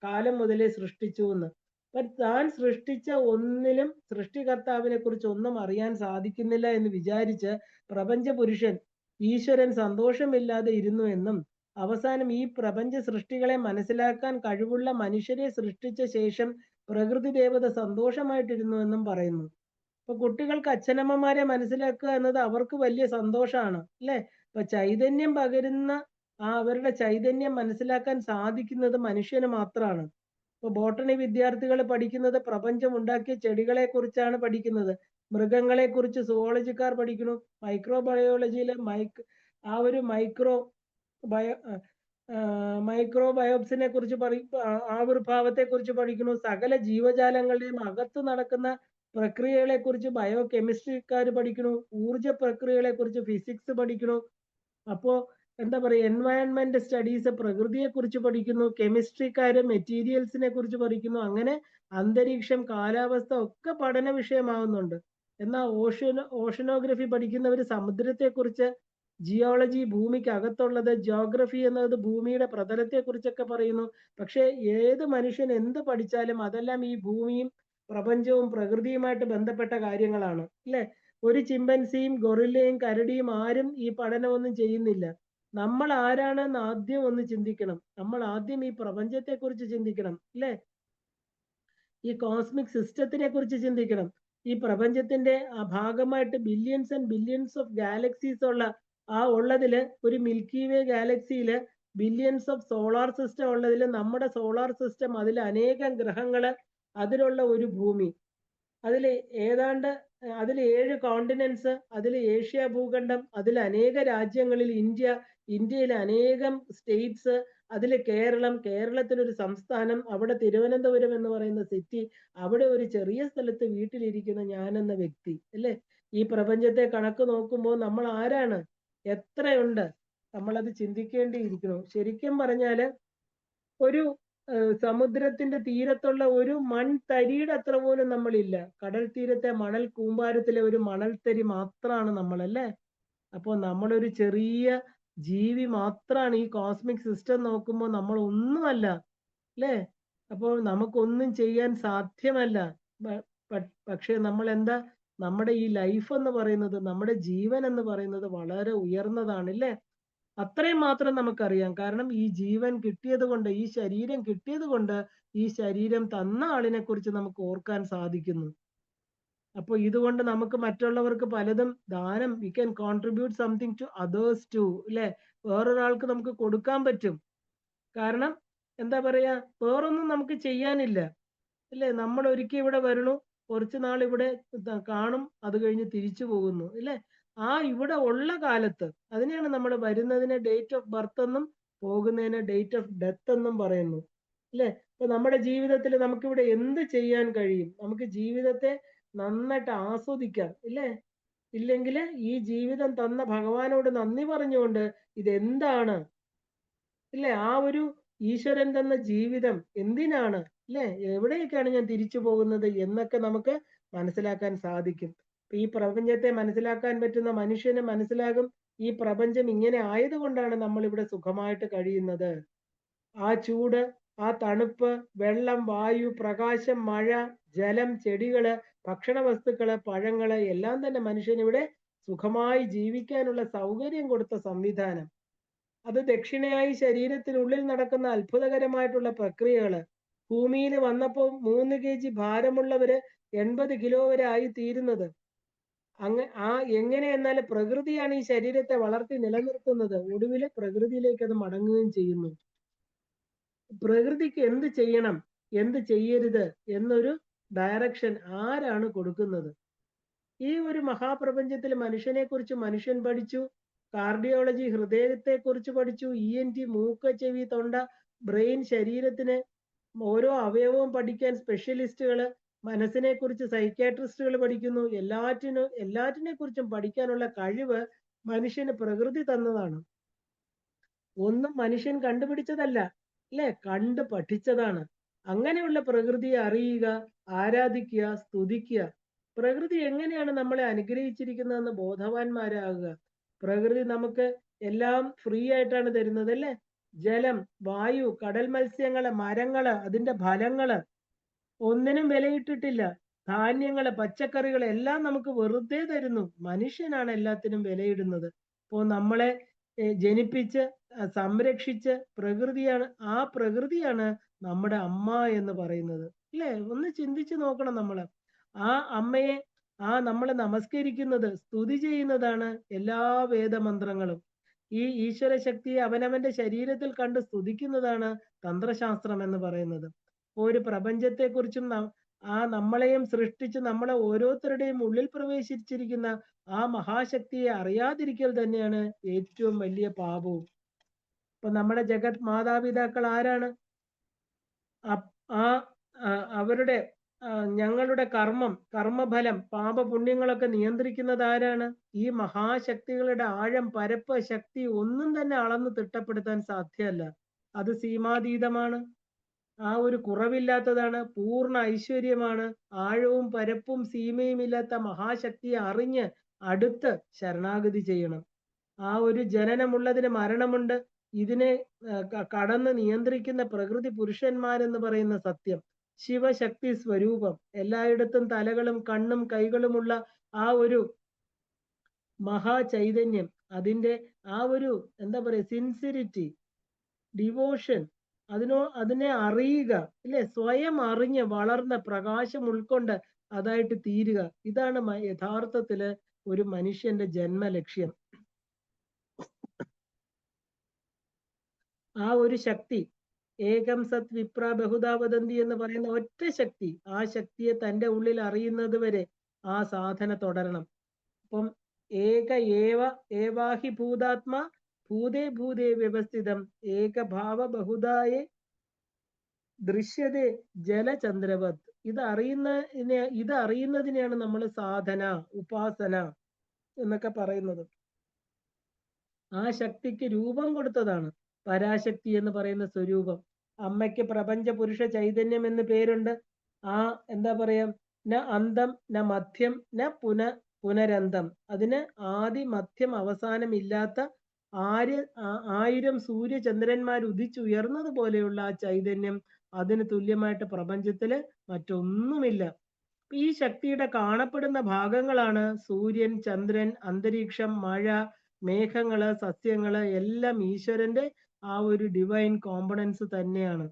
കാലം മുതലേ സൃഷ്ടിച്ചു എന്ന്. താൻ സൃഷ്ടിച്ച ഒന്നിലും സൃഷ്ടികർത്താവിനെ കുറിച്ച് ഒന്നും അറിയാൻ സാധിക്കുന്നില്ല എന്ന് വിചാരിച്ച് പ്രപഞ്ച പുരുഷൻ ഈശ്വരൻ സന്തോഷമില്ലാതെ ഇരുന്നു എന്നും അവസാനം ഈ പ്രപഞ്ച സൃഷ്ടികളെ മനസ്സിലാക്കാൻ കഴിവുള്ള മനുഷ്യരെ സൃഷ്ടിച്ച ശേഷം പ്രകൃതി ദേവത സന്തോഷമായിട്ടിരുന്നു എന്നും പറയുന്നു. ഇപ്പൊ കുട്ടികൾക്ക് അച്ഛനമ്മമാരെ മനസ്സിലാക്കുക എന്നത് അവർക്ക് വലിയ സന്തോഷമാണ് അല്ലെ? ഇപ്പൊ ചൈതന്യം പകരുന്ന അവരുടെ ചൈതന്യം മനസ്സിലാക്കാൻ സാധിക്കുന്നത് മനുഷ്യന് മാത്രമാണ്. ഇപ്പൊ ബോട്ടണി വിദ്യാർത്ഥികൾ പഠിക്കുന്നത് പ്രപഞ്ചം ഉണ്ടാക്കിയ ചെടികളെ കുറിച്ചാണ് പഠിക്കുന്നത്. മൃഗങ്ങളെ കുറിച്ച് സുവോളജിക്കാർ പഠിക്കുന്നു. മൈക്രോബയോളജിയിലെ ആ ഒരു മൈക്രോബയോപ്സിനെ കുറിച്ച് ആവിർഭാവത്തെ കുറിച്ച് പഠിക്കുന്നു. സകല ജീവജാലങ്ങളുടെയും അകത്ത് നടക്കുന്ന പ്രക്രിയകളെ കുറിച്ച് ബയോ കെമിസ്ട്രിക്കാർ പഠിക്കുന്നു. ഊർജ പ്രക്രിയകളെ കുറിച്ച് ഫിസിക്സ് പഠിക്കുന്നു. അപ്പോ എന്താ പറയുക, എൻവയൺമെന്റ് സ്റ്റഡീസ് പ്രകൃതിയെ കുറിച്ച് പഠിക്കുന്നു. കെമിസ്ട്രിക്കാര് മെറ്റീരിയൽസിനെ കുറിച്ച് പഠിക്കുന്നു. അങ്ങനെ അന്തരീക്ഷം, കാലാവസ്ഥ ഒക്കെ പഠന വിഷയമാവുന്നുണ്ട്. എന്നാൽ ഓഷനോഗ്രഫി പഠിക്കുന്നവർ സമുദ്രത്തെ കുറിച്ച്, ജിയോളജി ഭൂമിക്ക് അകത്തുള്ളത്, ജിയോഗ്രഫി എന്നത് ഭൂമിയുടെ പ്രതലത്തെ കുറിച്ചൊക്കെ പറയുന്നു. പക്ഷെ ഏത് മനുഷ്യൻ എന്ത് പഠിച്ചാലും അതെല്ലാം ഈ ഭൂമിയും പ്രപഞ്ചവും പ്രകൃതിയുമായിട്ട് ബന്ധപ്പെട്ട കാര്യങ്ങളാണ് അല്ലെ? ഒരു ചിമ്പൻസിയും ഗൊറില്ലയും കരടിയും ആരും ഈ പഠനമൊന്നും ചെയ്യുന്നില്ല. നമ്മൾ ആരാണെന്ന് ആദ്യം ഒന്ന് ചിന്തിക്കണം. നമ്മൾ ആദ്യം ഈ പ്രപഞ്ചത്തെ കുറിച്ച് ചിന്തിക്കണം അല്ലെ? ഈ കോസ്മിക് സിസ്റ്റത്തിനെ കുറിച്ച് ചിന്തിക്കണം. ഈ പ്രപഞ്ചത്തിന്റെ ഭാഗമായിട്ട് billions and billions of galaxies ഉള്ളതില് ഒരു മിൽക്കി വേ ഗാലക്സിയില് ബില്യൺസ് ഓഫ് സോളാർ സിസ്റ്റം ഉള്ളതിൽ നമ്മുടെ സോളാർ സിസ്റ്റം, അതിൽ അനേകം ഗ്രഹങ്ങള്, അതിലുള്ള ഒരു ഭൂമി, അതിൽ 7 കോണ്ടിനെന്റ്സ്, അതിൽ ഏഷ്യ ഭൂഖണ്ഡം, അതിൽ അനേക രാജ്യങ്ങളിൽ ഇന്ത്യയിൽ അനേകം സ്റ്റേറ്റ്സ്, അതിൽ കേരളത്തിലൊരു സംസ്ഥാനം, അവിടെ തിരുവനന്തപുരം എന്ന് പറയുന്ന സിറ്റി, അവിടെ ഒരു ചെറിയ സ്ഥലത്ത് വീട്ടിലിരിക്കുന്ന ഞാൻ എന്ന വ്യക്തി അല്ലേ? ഈ പ്രപഞ്ചത്തെ കണക്ക് നോക്കുമ്പോൾ നമ്മൾ ആരാണ്, എത്രയുണ്ട്, നമ്മളത് ചിന്തിക്കേണ്ടിയിരിക്കുന്നു. ശരിക്കും പറഞ്ഞാല് ഒരു സമുദ്രത്തിന്റെ തീരത്തുള്ള ഒരു മൺതരിയുടെ അത്ര പോലും നമ്മളില്ല. കടൽ തീരത്തെ മണൽ കൂമ്പാരത്തിലെ ഒരു മണൽത്തരി മാത്രമാണ് നമ്മളല്ലേ? അപ്പോൾ നമ്മളൊരു ചെറിയ ജീവി മാത്രമാണ്. ഈ കോസ്മിക് സിസ്റ്റം നോക്കുമ്പോൾ നമ്മൾ ഒന്നുമല്ല അല്ലേ? അപ്പോൾ നമുക്കൊന്നും ചെയ്യാൻ സാധ്യമല്ല. പക്ഷെ നമ്മൾ എന്താ, നമ്മുടെ ഈ ലൈഫ് എന്ന് പറയുന്നത്, നമ്മുടെ ജീവൻ എന്ന് പറയുന്നത് വളരെ ഉയർന്നതാണ് അല്ലേ? അത്രയും മാത്രം നമുക്കറിയാം. കാരണം ഈ ജീവൻ കിട്ടിയത് കൊണ്ട്, ഈ ശരീരം കിട്ടിയത് കൊണ്ട്, ഈ ശരീരം തന്ന ആളിനെ കുറിച്ച് നമുക്ക് ഓർക്കാൻ സാധിക്കുന്നു. അപ്പൊ ഇതുകൊണ്ട് നമുക്ക് മറ്റുള്ളവർക്ക് പലതും ദാനം, we can contribute something to others too അല്ലെ? വേറൊരാൾക്ക് നമുക്ക് കൊടുക്കാൻ പറ്റും. കാരണം എന്താ പറയാ, വേറൊന്നും നമുക്ക് ചെയ്യാനില്ല അല്ലേ? നമ്മൾ ഒരിക്കൽ ഇവിടെ വരണു, കുറച്ചു നാൾ ഇവിടെ കാണും, അത് കഴിഞ്ഞ് തിരിച്ചു പോകുന്നു അല്ലേ? ഇവിടെ ഉള്ള കാലത്ത് അതിനെയാണ് നമ്മൾ വരുന്നതിനെ ഡേറ്റ് ഓഫ് ബർത്ത് എന്നും പോകുന്നതിനെ ഡേറ്റ് ഓഫ് ഡെത്ത് എന്നും പറയുന്നു. ഇല്ലേ? ഇപ്പൊ നമ്മുടെ ജീവിതത്തിൽ നമുക്കിവിടെ എന്ത് ചെയ്യാൻ കഴിയും? നമുക്ക് ജീവിതത്തെ നന്നായിട്ട് ആസ്വദിക്കാം ഇല്ലേ? ഇല്ലെങ്കില് ഈ ജീവിതം തന്ന ഭഗവാനോട് നന്ദി പറഞ്ഞുകൊണ്ട് ഇതെന്താണ് ഇല്ലേ? ആ ഒരു ഈശ്വരൻ തന്ന ജീവിതം എന്തിനാണ് ഇല്ലേ? എവിടേക്കാണ് ഞാൻ തിരിച്ചു പോകുന്നത് എന്നൊക്കെ നമുക്ക് മനസ്സിലാക്കാൻ സാധിക്കും. ഈ പ്രപഞ്ചത്തെ മനസ്സിലാക്കാൻ പറ്റുന്ന മനുഷ്യന് മനസ്സിലാകും ഈ പ്രപഞ്ചം ഇങ്ങനെ ആയതുകൊണ്ടാണ് നമ്മൾ ഇവിടെ സുഖമായിട്ട് കഴിയുന്നത്. ആ ചൂട്, ആ തണുപ്പ്, വെള്ളം, വായു, പ്രകാശം, മഴ, ജലം, ചെടികള്, ഭക്ഷണ വസ്തുക്കള്, പഴങ്ങള് എല്ലാം തന്നെ മനുഷ്യനിവിടെ സുഖമായി ജീവിക്കാനുള്ള സൗകര്യം കൊടുത്ത സംവിധാനം. അത് ദക്ഷിണയായി ശരീരത്തിനുള്ളിൽ നടക്കുന്ന അത്ഭുതകരമായിട്ടുള്ള പ്രക്രിയകള്. ഭൂമിയിൽ വന്നപ്പോൾ 3 kg ഭാരമുള്ളവര് 80 കിലോ വരെ ആയി തീരുന്നത്. എങ്ങനെ എന്നാൽ പ്രകൃതിയാണ് ഈ ശരീരത്തെ വളർത്തി നിലനിർത്തുന്നത്. ഒടുവില് പ്രകൃതിയിലേക്ക് അത് മടങ്ങുകയും ചെയ്യുന്നു. പ്രകൃതിക്ക് എന്ത് ചെയ്യണം, എന്ത് ചെയ്യരുത് എന്നൊരു ഡയറക്ഷൻ ആരാണ് കൊടുക്കുന്നത്? ഈ ഒരു മഹാപ്രപഞ്ചത്തിൽ മനുഷ്യനെ കുറിച്ച് മനുഷ്യൻ പഠിച്ചു, കാർഡിയോളജി ഹൃദയത്തെ കുറിച്ച് പഠിച്ചു, ENT മൂക്ക്, ചെവി, തൊണ്ട, ബ്രെയിൻ, ശരീരത്തിന് ഓരോ അവയവവും പഠിക്കാൻ സ്പെഷ്യലിസ്റ്റുകള്, മനസ്സിനെ കുറിച്ച് സൈക്യാട്രിസ്റ്റുകൾ പഠിക്കുന്നു. എല്ലാറ്റിനെ കുറിച്ചും പഠിക്കാനുള്ള കഴിവ് മനുഷ്യന് പ്രകൃതി തന്നതാണ്. ഒന്നും മനുഷ്യൻ കണ്ടുപിടിച്ചതല്ല അല്ലെ? കണ്ട് പഠിച്ചതാണ്. അങ്ങനെയുള്ള പ്രകൃതിയെ അറിയുക, ആരാധിക്കുക, സ്തുതിക്കുക. പ്രകൃതി എങ്ങനെയാണ് നമ്മളെ അനുഗ്രഹിച്ചിരിക്കുന്നതെന്ന് ബോധവാന്മാരാകുക. പ്രകൃതി നമുക്ക് എല്ലാം ഫ്രീ ആയിട്ടാണ് തരുന്നത് അല്ലേ? ജലം, വായു, കടൽ മത്സ്യങ്ങള്, മരങ്ങള്, അതിന്റെ ഫലങ്ങള് ഒന്നിനും വിലയിട്ടിട്ടില്ല. ധാന്യങ്ങള്, പച്ചക്കറികൾ എല്ലാം നമുക്ക് വെറുതെ തരുന്നു. മനുഷ്യനാണ് എല്ലാത്തിനും വിലയിടുന്നത്. ഇപ്പോ നമ്മളെ ജനിപ്പിച്ച് സംരക്ഷിച്ച് ആ പ്രകൃതിയാണ് നമ്മുടെ അമ്മ എന്ന് പറയുന്നത് ഇല്ലേ? ഒന്ന് ചിന്തിച്ചു നോക്കണം നമ്മള്. ആ അമ്മയെ നമ്മളെ നമസ്കരിക്കുന്നത്, സ്തുതി ചെയ്യുന്നതാണ് എല്ലാ വേദമന്ത്രങ്ങളും. ഈ ഈശ്വര ശക്തിയെ അവനവന്റെ ശരീരത്തിൽ കണ്ട് സ്തുതിക്കുന്നതാണ് തന്ത്രശാസ്ത്രം എന്ന് പറയുന്നത്. ഒരു പ്രപഞ്ചത്തെക്കുറിച്ചും നമ്മളെയും സൃഷ്ടിച്ച് നമ്മളെ ഓരോരുത്തരുടെയും ഉള്ളിൽ പ്രവേശിച്ചിരിക്കുന്ന ആ മഹാശക്തിയെ അറിയാതിരിക്കൽ തന്നെയാണ് ഏറ്റവും വലിയ പാപവും. ഇപ്പൊ നമ്മുടെ ജഗത് മാതാപിതാക്കൾ ആരാണ്? ആ അവരുടെ ഞങ്ങളുടെ കർമ്മഫലം, പാപപുണ്യങ്ങളൊക്കെ നിയന്ത്രിക്കുന്നത് ആരാണ്? ഈ മഹാശക്തികളുടെ ആഴം, പരപ്പ്, ശക്തി ഒന്നും തന്നെ അളന്ന് തിട്ടപ്പെടുത്താൻ സാധ്യമല്ല. അത് സീമാതീതമാണ്. ആ ഒരു കുറവില്ലാത്തതാണ്, പൂർണ്ണ ഐശ്വര്യമാണ്. ആഴവും പരപ്പും സീമയും ഇല്ലാത്ത മഹാശക്തിയെ അറിഞ്ഞ് അടുത്ത് ശരണാഗതി ചെയ്യണം. ആ ഒരു ജനനമുള്ളതിന് മരണമുണ്ട്. ഇതിനെ കടന്ന് നിയന്ത്രിക്കുന്ന പ്രകൃതി പുരുഷന്മാരെന്ന് പറയുന്ന സത്യം. ശിവശക്തി സ്വരൂപം, എല്ലായിടത്തും തലകളും കണ്ണും കൈകളുമുള്ള ആ ഒരു മഹാചൈതന്യം, അതിന്റെ ആ ഒരു എന്താ പറയുക, സിൻസിരിറ്റി, ഡിവോഷൻ, അതിനെ അറിയുക ഇല്ലേ? സ്വയം അറിഞ്ഞ് വളർന്ന് പ്രകാശം ഉൾക്കൊണ്ട് അതായിട്ട് തീരുക. ഇതാണ് യഥാർത്ഥത്തില് ഒരു മനുഷ്യന്റെ ജന്മലക്ഷ്യം. ആ ഒരു ശക്തി, ഏകം സത് വിപ്ര ബഹുധാ വദന്തി എന്ന് പറയുന്ന ഒറ്റ ശക്തി, ആ ശക്തിയെ തന്റെ ഉള്ളിൽ അറിയുന്നത് വരെ ആ സാധന തുടരണം. അപ്പം ഏക ഏവാഹി ഭൂതാത്മാ ഭൂതേ ഭൂതേ വ്യവസ്ഥിതം ഏകഭാവ ബഹുധായേ ദൃശ്യതേ ജലചന്ദ്രവത്. ഇത് അറിയുന്നതിനെയാണ് നമ്മൾ സാധന, ഉപാസന എന്നൊക്കെ പറയുന്നത്. ആ ശക്തിക്ക് രൂപം കൊടുത്തതാണ് പരാശക്തി എന്ന് പറയുന്ന സ്വരൂപം. അമ്മയ്ക്ക് പ്രപഞ്ച പുരുഷ ചൈതന്യം എന്ന് പേരുണ്ട്. എന്താ പറയാ, ന അന്തം ന മധ്യം ന പുനരന്തം. അതിന് ആദി മധ്യം അവസാനം ഇല്ലാത്ത 1000 സൂര്യചന്ദ്രന്മാർ ഉദിച്ചുയർന്നത് പോലെയുള്ള ആ ചൈതന്യം, അതിന് തുല്യമായിട്ട് പ്രപഞ്ചത്തില് മറ്റൊന്നുമില്ല. ഈ ശക്തിയുടെ കാണപ്പെടുന്ന ഭാഗങ്ങളാണ് സൂര്യൻ, ചന്ദ്രൻ, അന്തരീക്ഷം, മഴ, മേഘങ്ങള്, സസ്യങ്ങള് എല്ലാം ഈശ്വരന്റെ ആ ഒരു ഡിവൈൻ കോമ്പണൻസ് തന്നെയാണ്.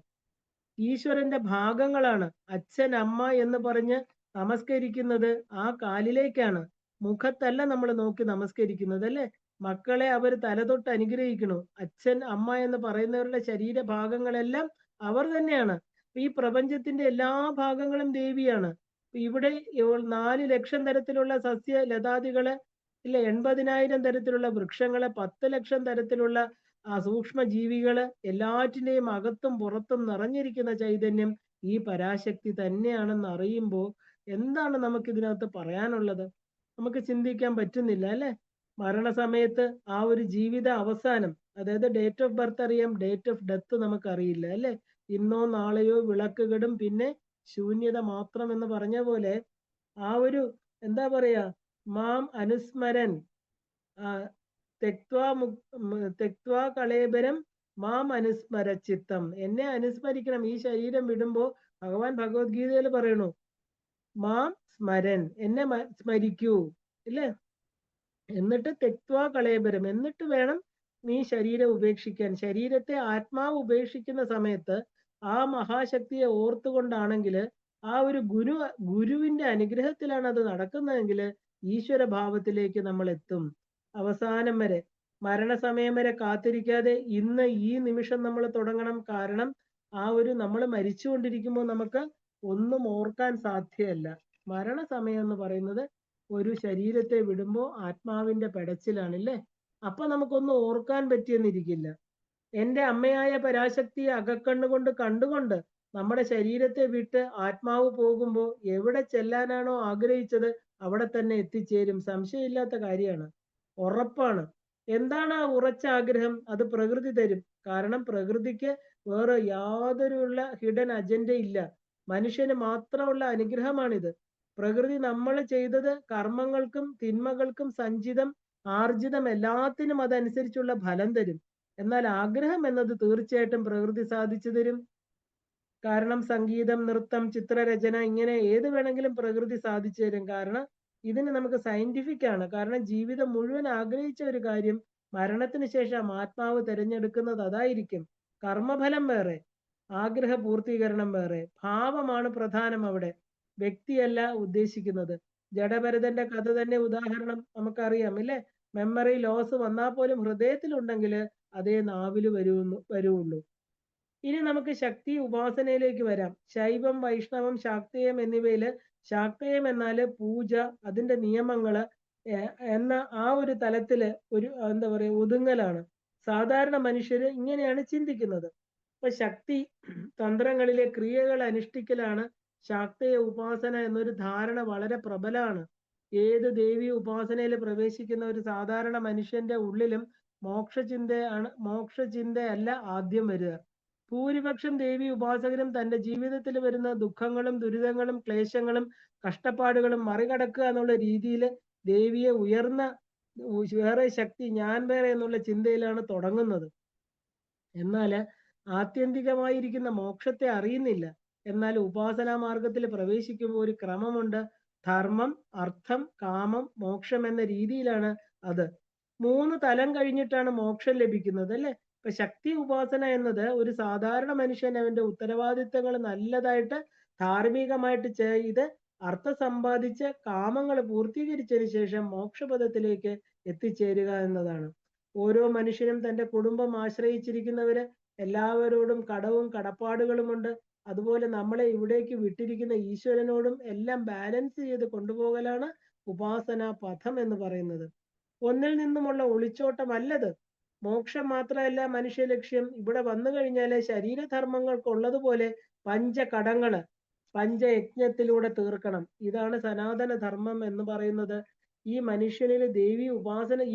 ഈശ്വരന്റെ ഭാഗങ്ങളാണ്. അച്ഛൻ, അമ്മ എന്ന് പറഞ്ഞ് നമസ്കരിക്കുന്നത് ആ കാലിലേക്കാണ്, മുഖത്തല്ല നമ്മൾ നോക്കി നമസ്കരിക്കുന്നത് അല്ലെ? മക്കളെ അവർ തലതൊട്ട് അനുഗ്രഹിക്കണു. അച്ഛൻ, അമ്മ എന്ന് പറയുന്നവരുടെ ശരീരഭാഗങ്ങളെല്ലാം അവർ തന്നെയാണ്. ഈ പ്രപഞ്ചത്തിന്റെ എല്ലാ ഭാഗങ്ങളും ദേവിയാണ്. ഇവിടെ 4 ലക്ഷം തരത്തിലുള്ള സസ്യ ലതാദികള് ഇല്ല, 80,000 തരത്തിലുള്ള വൃക്ഷങ്ങള്, 10 ലക്ഷം തരത്തിലുള്ള ആ സൂക്ഷ്മ ജീവികള് എല്ലാറ്റിന്റെയും അകത്തും പുറത്തും നിറഞ്ഞിരിക്കുന്ന ചൈതന്യം ഈ പരാശക്തി തന്നെയാണെന്ന് അറിയുമ്പോൾ എന്താണ് നമുക്ക് ഇതിനകത്ത് പറയാനുള്ളത്? നമുക്ക് ചിന്തിക്കാൻ പറ്റുന്നില്ല അല്ലെ? മരണസമയത്ത് ആ ഒരു ജീവിത അവസാനം, അതായത് ഡേറ്റ് ഓഫ് ബർത്ത് അറിയാം, ഡേറ്റ് ഓഫ് ഡെത്ത് നമുക്ക് അറിയില്ല അല്ലെ? ഇന്നോ നാളെയോ വിളക്കുകിടും, പിന്നെ ശൂന്യത മാത്രം എന്ന് പറഞ്ഞ പോലെ ആ ഒരു എന്താ പറയാ, മാം അനുസ്മരൻ തെക്വാ കളേബരം മാം അനുസ്മര ചിത്തം, എന്നെ അനുസ്മരിക്കണം. ഈ ശരീരം വിടുമ്പോ ഭഗവാൻ ഭഗവത്ഗീതയിൽ പറയണു, മാം സ്മരൻ, എന്നെ സ്മരിക്കൂ ഇല്ലേ? എന്നിട്ട് തെക്വാ കളേബരം, എന്നിട്ട് വേണം നീ ശരീരം ഉപേക്ഷിക്കാൻ. ശരീരത്തെ ആത്മാവ് ഉപേക്ഷിക്കുന്ന സമയത്ത് ആ മഹാശക്തിയെ ഓർത്തുകൊണ്ടാണെങ്കിൽ, ആ ഒരു ഗുരുവിന്റെ അനുഗ്രഹത്തിലാണ് അത് നടക്കുന്നതെങ്കിൽ ഈശ്വര ഭാവത്തിലേക്ക് നമ്മൾ എത്തും. അവസാനം വരെ, മരണസമയം വരെ കാത്തിരിക്കാതെ ഇന്ന് ഈ നിമിഷം നമ്മൾ തുടങ്ങണം. കാരണം ആ ഒരു നമ്മൾ മരിച്ചുകൊണ്ടിരിക്കുമ്പോൾ നമുക്ക് ഒന്നും ഓർക്കാൻ സാധ്യമല്ല. മരണസമയം എന്ന് പറയുന്നത് ഒരു ശരീരത്തെ വിടുമ്പോൾ ആത്മാവിന്റെ പെടച്ചിലാണല്ലേ. അപ്പൊ നമുക്കൊന്നും ഓർക്കാൻ പറ്റിയെന്നിരിക്കില്ല. എന്റെ അമ്മയായ പരാശക്തിയെ അകക്കണ്ണുകൊണ്ട് കണ്ടുകൊണ്ട് നമ്മുടെ ശരീരത്തെ വിട്ട് ആത്മാവ് പോകുമ്പോൾ എവിടെ ചെല്ലാനാണോ ആഗ്രഹിച്ചത് അവിടെ തന്നെ എത്തിച്ചേരും. സംശയമില്ലാത്ത കാര്യമാണ്, ഉറപ്പാണ്. എന്താണ് ആ ഉറച്ച ആഗ്രഹം? അത് പ്രകൃതി തരും. കാരണം പ്രകൃതിക്ക് വേറെ യാതൊരുള്ള ഹിഡൻ അജണ്ട ഇല്ല. മനുഷ്യന് മാത്രമുള്ള അനുഗ്രഹമാണിത്. പ്രകൃതി നമ്മൾ ചെയ്തത് കർമ്മങ്ങൾക്കും തിന്മകൾക്കും സഞ്ചിതം ആർജിതം എല്ലാത്തിനും അതനുസരിച്ചുള്ള ഫലം തരും. എന്നാൽ ആഗ്രഹം എന്നത് തീർച്ചയായിട്ടും പ്രകൃതി സാധിച്ചു തരും. കാരണം സംഗീതം, നൃത്തം, ചിത്രരചന, ഇങ്ങനെ ഏത് വേണമെങ്കിലും പ്രകൃതി സാധിച്ചു തരും. കാരണം ഇതിന് നമുക്ക് സയന്റിഫിക് ആണ്. കാരണം ജീവിതം മുഴുവൻ ആഗ്രഹിച്ച ഒരു കാര്യം മരണത്തിന് ശേഷം ആത്മാവ് തിരഞ്ഞെടുക്കുന്നത് അതായിരിക്കും. കർമ്മഫലം വേറെ, ആഗ്രഹ പൂർത്തീകരണം വേറെ. ഭാവമാണ് പ്രധാനം അവിടെ, വ്യക്തിയല്ല ഉദ്ദേശിക്കുന്നത്. ജഡഭരതന്റെ കഥ തന്നെ ഉദാഹരണം നമുക്കറിയാം ഇല്ലേ? മെമ്മറി ലോസ് വന്നാൽ പോലും ഹൃദയത്തിലുണ്ടെങ്കിൽ അതേ നാവില് വരുള്ളൂ. ഇനി നമുക്ക് ശക്തി ഉപാസനയിലേക്ക് വരാം. ശൈവം, വൈഷ്ണവം, ശാക്തേയം എന്നിവയില് ശാക്തേയം എന്നാല് പൂജ, അതിന്റെ നിയമങ്ങള് എന്ന ആ ഒരു തലത്തില് ഒരു എന്താ പറയാ ഒതുങ്ങലാണ്. സാധാരണ മനുഷ്യര് ഇങ്ങനെയാണ് ചിന്തിക്കുന്നത്. ഇപ്പൊ ശക്തി തന്ത്രങ്ങളിലെ ക്രിയകൾ അനുഷ്ഠിക്കലാണ് ശാക്തേയ ഉപാസന എന്നൊരു ധാരണ വളരെ പ്രബലമാണ്. ഏത് ദേവി ഉപാസനയിൽ പ്രവേശിക്കുന്ന ഒരു സാധാരണ മനുഷ്യന്റെ ഉള്ളിലും മോക്ഷചിന്തയല്ല ആദ്യം വരിക. ഭൂരിപക്ഷം ദേവി ഉപാസകരും തന്റെ ജീവിതത്തിൽ വരുന്ന ദുഃഖങ്ങളും ദുരിതങ്ങളും ക്ലേശങ്ങളും കഷ്ടപ്പാടുകളും മറികടക്കുക എന്നുള്ള രീതിയിൽ ദേവിയെ ഉയർന്ന വേറെ ശക്തി, ഞാൻ വേറെ എന്നുള്ള ചിന്തയിലാണ് തുടങ്ങുന്നത്. എന്നാൽ ആത്യന്തികമായിരിക്കുന്ന മോക്ഷത്തെ അറിയുന്നില്ല. എന്നാൽ ഉപാസനാ മാർഗത്തിൽ പ്രവേശിക്കുമ്പോൾ ഒരു ക്രമമുണ്ട്. ധർമ്മം, അർത്ഥം, കാമം, മോക്ഷം എന്ന രീതിയിലാണ് അത്. 3 തലം കഴിഞ്ഞിട്ടാണ് മോക്ഷം ലഭിക്കുന്നത് അല്ലെ? ഇപ്പൊ ശക്തി ഉപാസന എന്നത് ഒരു സാധാരണ മനുഷ്യൻ അവന്റെ ഉത്തരവാദിത്തങ്ങൾ നല്ലതായിട്ട് ധാർമ്മികമായിട്ട് ചെയ്ത് അർത്ഥം സമ്പാദിച്ച് കാമങ്ങൾ പൂർത്തീകരിച്ചതിന് ശേഷം മോക്ഷപദത്തിലേക്ക് എത്തിച്ചേരുക എന്നതാണ്. ഓരോ മനുഷ്യനും തന്റെ കുടുംബം ആശ്രയിച്ചിരിക്കുന്നവര് എല്ലാവരോടും കടവും കടപ്പാടുകളുമുണ്ട്. അതുപോലെ നമ്മളെ ഇവിടേക്ക് വിട്ടിരിക്കുന്ന ഈശ്വരനോടും എല്ലാം ബാലൻസ് ചെയ്ത് കൊണ്ടുപോകലാണ് ഉപാസനാ പഥം എന്ന് പറയുന്നത്. ഒന്നിൽ നിന്നുമുള്ള ഒളിച്ചോട്ടമല്ലത്. മോക്ഷം മാത്രമല്ല മനുഷ്യ ലക്ഷ്യം. ഇവിടെ വന്നു കഴിഞ്ഞാല് ശരീരധർമ്മങ്ങൾക്കുള്ളതുപോലെ പഞ്ചകടങ്ങള് പഞ്ചയജ്ഞത്തിലൂടെ തീർക്കണം. ഇതാണ് സനാതന ധർമ്മം എന്ന് പറയുന്നത്. ഈ മനുഷ്യനിൽ